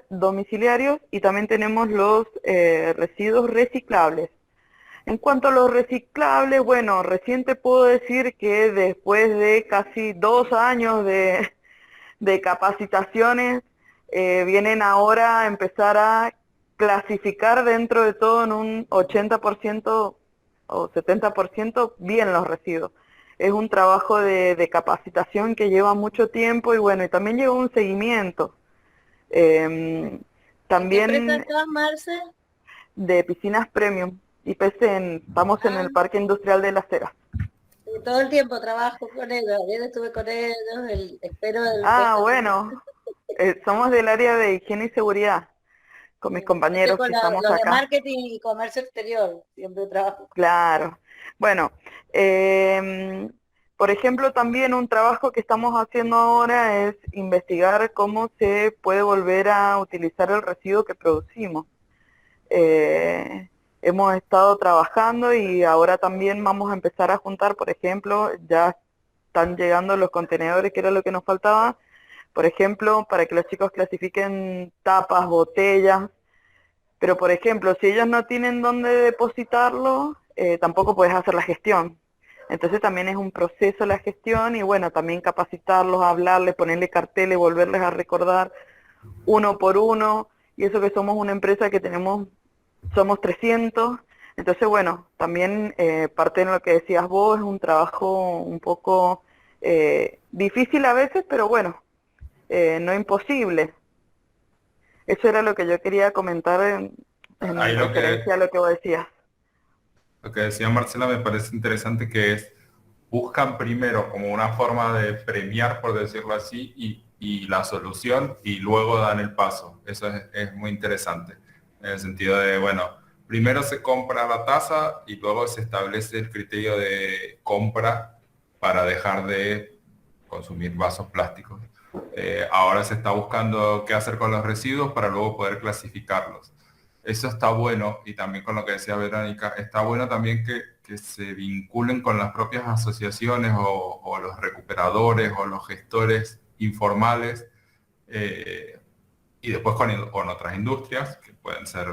domiciliarios y también tenemos los residuos reciclables. En cuanto a los reciclables, bueno, recién te puedo decir que después de casi 2 años de capacitaciones, vienen ahora a empezar a clasificar dentro de todo en un 80% o 70% bien los residuos. Es un trabajo de capacitación que lleva mucho tiempo y bueno, y también lleva un seguimiento. ¿En qué empresa También estás, Marce? de piscinas premium, IPC, estamos en Ah, el Parque Industrial de Las Heras. todo el tiempo trabajo con ellos. Ayer estuve con ellos, espero que Ah, esta semana. bueno, somos del área de higiene y seguridad, con mis Yo estoy compañeros con que estamos los de acá. marketing y comercio exterior, siempre trabajo. Claro. Bueno, por ejemplo, también un trabajo que estamos haciendo ahora es investigar cómo se puede volver a utilizar el residuo que producimos. Hemos estado trabajando y ahora también vamos a empezar a juntar, por ejemplo, ya están llegando los contenedores, que era lo que nos faltaba, por ejemplo, para que los chicos clasifiquen tapas, botellas, pero por ejemplo, si ellos no tienen dónde depositarlo, tampoco puedes hacer la gestión. Entonces también es un proceso la gestión y bueno, también capacitarlos, hablarles, ponerle carteles, volverles a recordar uno por uno, y eso que somos una empresa que somos 300, entonces bueno, también parte de lo que decías vos, es un trabajo un poco difícil a veces, pero bueno, no imposible. Eso era lo que yo quería comentar Ahí en referencia a lo que vos decías. lo que decía Marcela me parece interesante, que es, buscan primero como una forma de premiar, por decirlo así, y la solución, y luego dan el paso. Eso es muy interesante, en el sentido de, bueno, primero se compra la taza y luego se establece el criterio de compra para dejar de consumir vasos plásticos. Ahora se está buscando qué hacer con los residuos para luego poder clasificarlos. Eso está bueno, y también con lo que decía Verónica, está bueno también que se vinculen con las propias asociaciones o los recuperadores o los gestores informales, y después con otras industrias, que pueden ser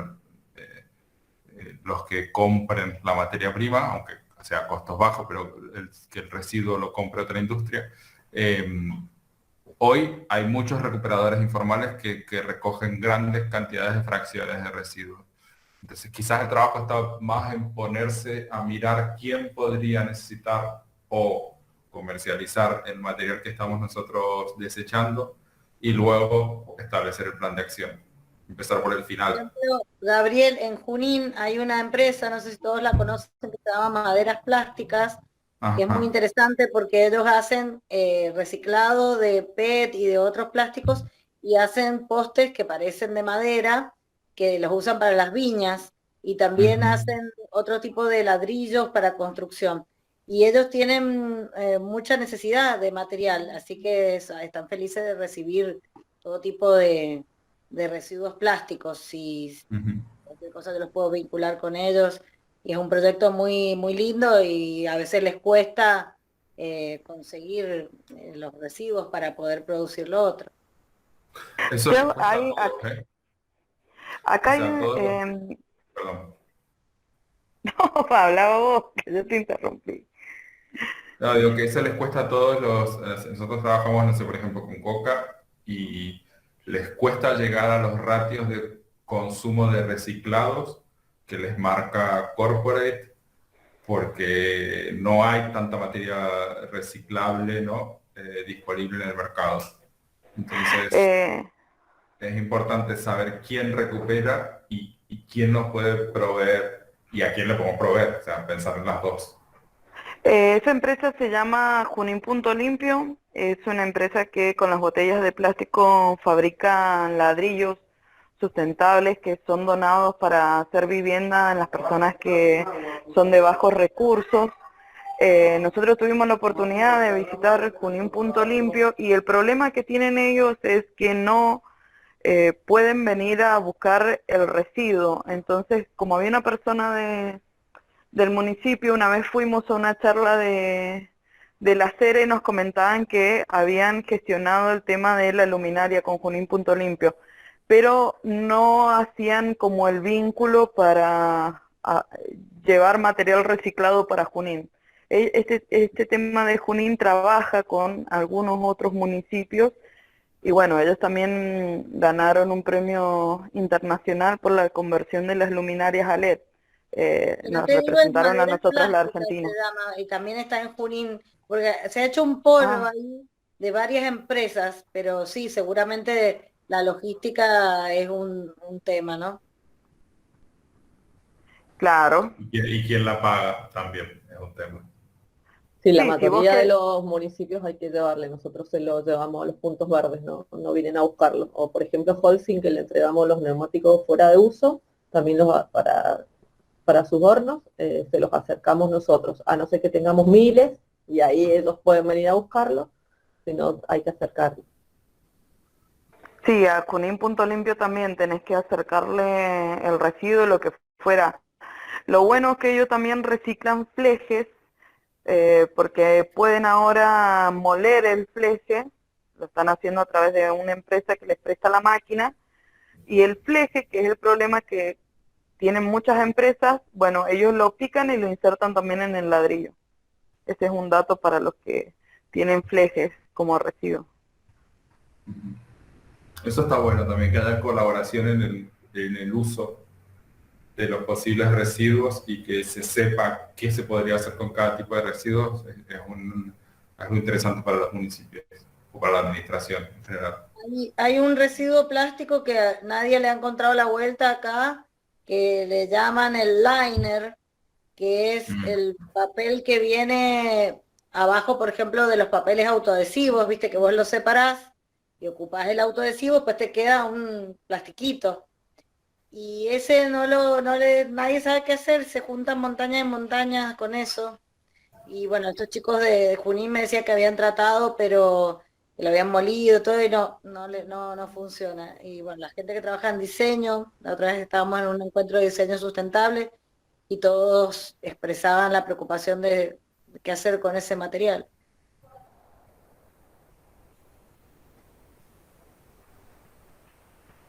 los que compren la materia prima, aunque sea a costos bajos, pero que el residuo lo compre otra industria. Hoy hay muchos recuperadores informales que recogen grandes cantidades de fracciones de residuos. Entonces quizás el trabajo está más en ponerse a mirar quién podría necesitar o comercializar el material que estamos nosotros desechando y luego establecer el plan de acción. Empezar por el final. Gabriel, en Junín hay una empresa, no sé si todos la conocen, que se llama Maderas Plásticas, que es muy interesante porque ellos hacen reciclado de PET y de otros plásticos y hacen postes que parecen de madera, que los usan para las viñas, y también hacen otro tipo de ladrillos para construcción. Y ellos tienen mucha necesidad de material, así que están felices de recibir todo tipo de residuos plásticos y cualquier cosa que los puedo vincular con ellos. Y es un proyecto muy, muy lindo y a veces les cuesta conseguir los residuos para poder producir lo otro. Eso Yo, cuesta hay, todo, ¿eh? acá O hay sea, todos los... un... Perdón. No, hablaba vos, que yo te interrumpí. No, digo que eso les cuesta a todos los... nosotros trabajamos, no sé, por ejemplo, con Coca y les cuesta llegar a los ratios de consumo de reciclados que les marca Corporate porque no hay tanta materia reciclable, ¿no? Disponible en el mercado. Entonces, es importante saber quién recupera y quién nos puede proveer y a quién le podemos proveer, o sea, pensar en las dos. Esa empresa se llama Junín Punto Limpio, es una empresa que con las botellas de plástico fabrican ladrillos sustentables que son donados para hacer vivienda en las personas que son de bajos recursos. Nosotros tuvimos la oportunidad de visitar Junín Punto Limpio y el problema que tienen ellos es que no pueden venir a buscar el residuo. Entonces, como había una persona del municipio, una vez fuimos a una charla de la SERE y nos comentaban que habían gestionado el tema de la luminaria con Junín Punto Limpio, pero no hacían como el vínculo para llevar material reciclado para Junín. Este tema de Junín trabaja con algunos otros municipios y bueno, ellos también ganaron un premio internacional por la conversión de las luminarias a LED. Nos representaron a nosotros la Argentina. Y también está en Junín, porque se ha hecho un polo ahí de varias empresas, pero sí, seguramente la logística es un tema, ¿no? Claro. ¿Y quién la paga? También es un tema. Sí, la mayoría de los municipios hay que llevarle, nosotros se lo llevamos a los puntos verdes, no vienen a buscarlo. O por ejemplo Holcim, que le entregamos los neumáticos fuera de uso, también para sus hornos, se los acercamos nosotros, a no ser que tengamos miles, y ahí ellos pueden venir a buscarlo, si no hay que acercarlo. Sí, a Junín Punto Limpio también tenés que acercarle el residuo, lo que fuera. Lo bueno es que ellos también reciclan flejes, porque pueden ahora moler el fleje, lo están haciendo a través de una empresa que les presta la máquina, y el fleje, que es el problema que tienen muchas empresas, bueno, ellos lo pican y lo insertan también en el ladrillo. Ese es un dato para los que tienen flejes como residuo. Eso está bueno también, que haya colaboración en el uso de los posibles residuos y que se sepa qué se podría hacer con cada tipo de residuos. Es algo interesante para los municipios o para la administración en general. Hay un residuo plástico que nadie le ha encontrado la vuelta acá, que le llaman el liner, que es el papel que viene abajo, por ejemplo, de los papeles autoadhesivos, viste que vos los separás y ocupás el autoadhesivo, pues te queda un plastiquito. Y ese nadie sabe qué hacer, se juntan montañas y montañas con eso. Y bueno, estos chicos de Junín me decían que habían tratado, pero que lo habían molido todo y no funciona. Y bueno, la gente que trabaja en diseño, la otra vez estábamos en un encuentro de diseño sustentable y todos expresaban la preocupación de qué hacer con ese material.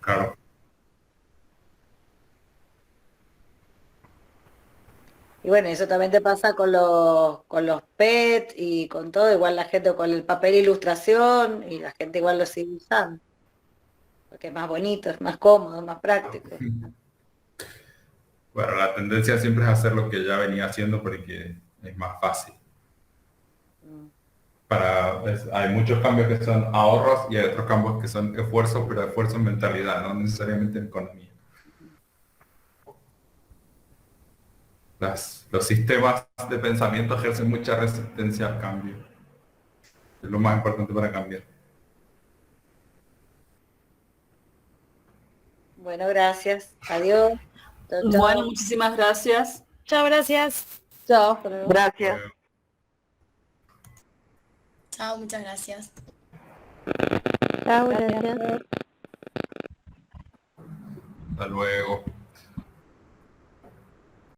Claro. Y bueno, eso también te pasa con los PET y con todo, igual la gente con el papel ilustración y la gente igual lo sigue usando, porque es más bonito, es más cómodo, es más práctico. Bueno, la tendencia siempre es hacer lo que ya venía haciendo porque es más fácil. Hay muchos cambios que son ahorros y hay otros cambios que son esfuerzos, pero esfuerzo en mentalidad, no necesariamente en economía. Los sistemas de pensamiento ejercen mucha resistencia al cambio. Es lo más importante para cambiar. Bueno, gracias. Adiós. Chao, chao. Bueno, muchísimas gracias. Chao, gracias. Chao, hasta luego. Gracias. Chao, muchas gracias. Chao, gracias. Hasta luego.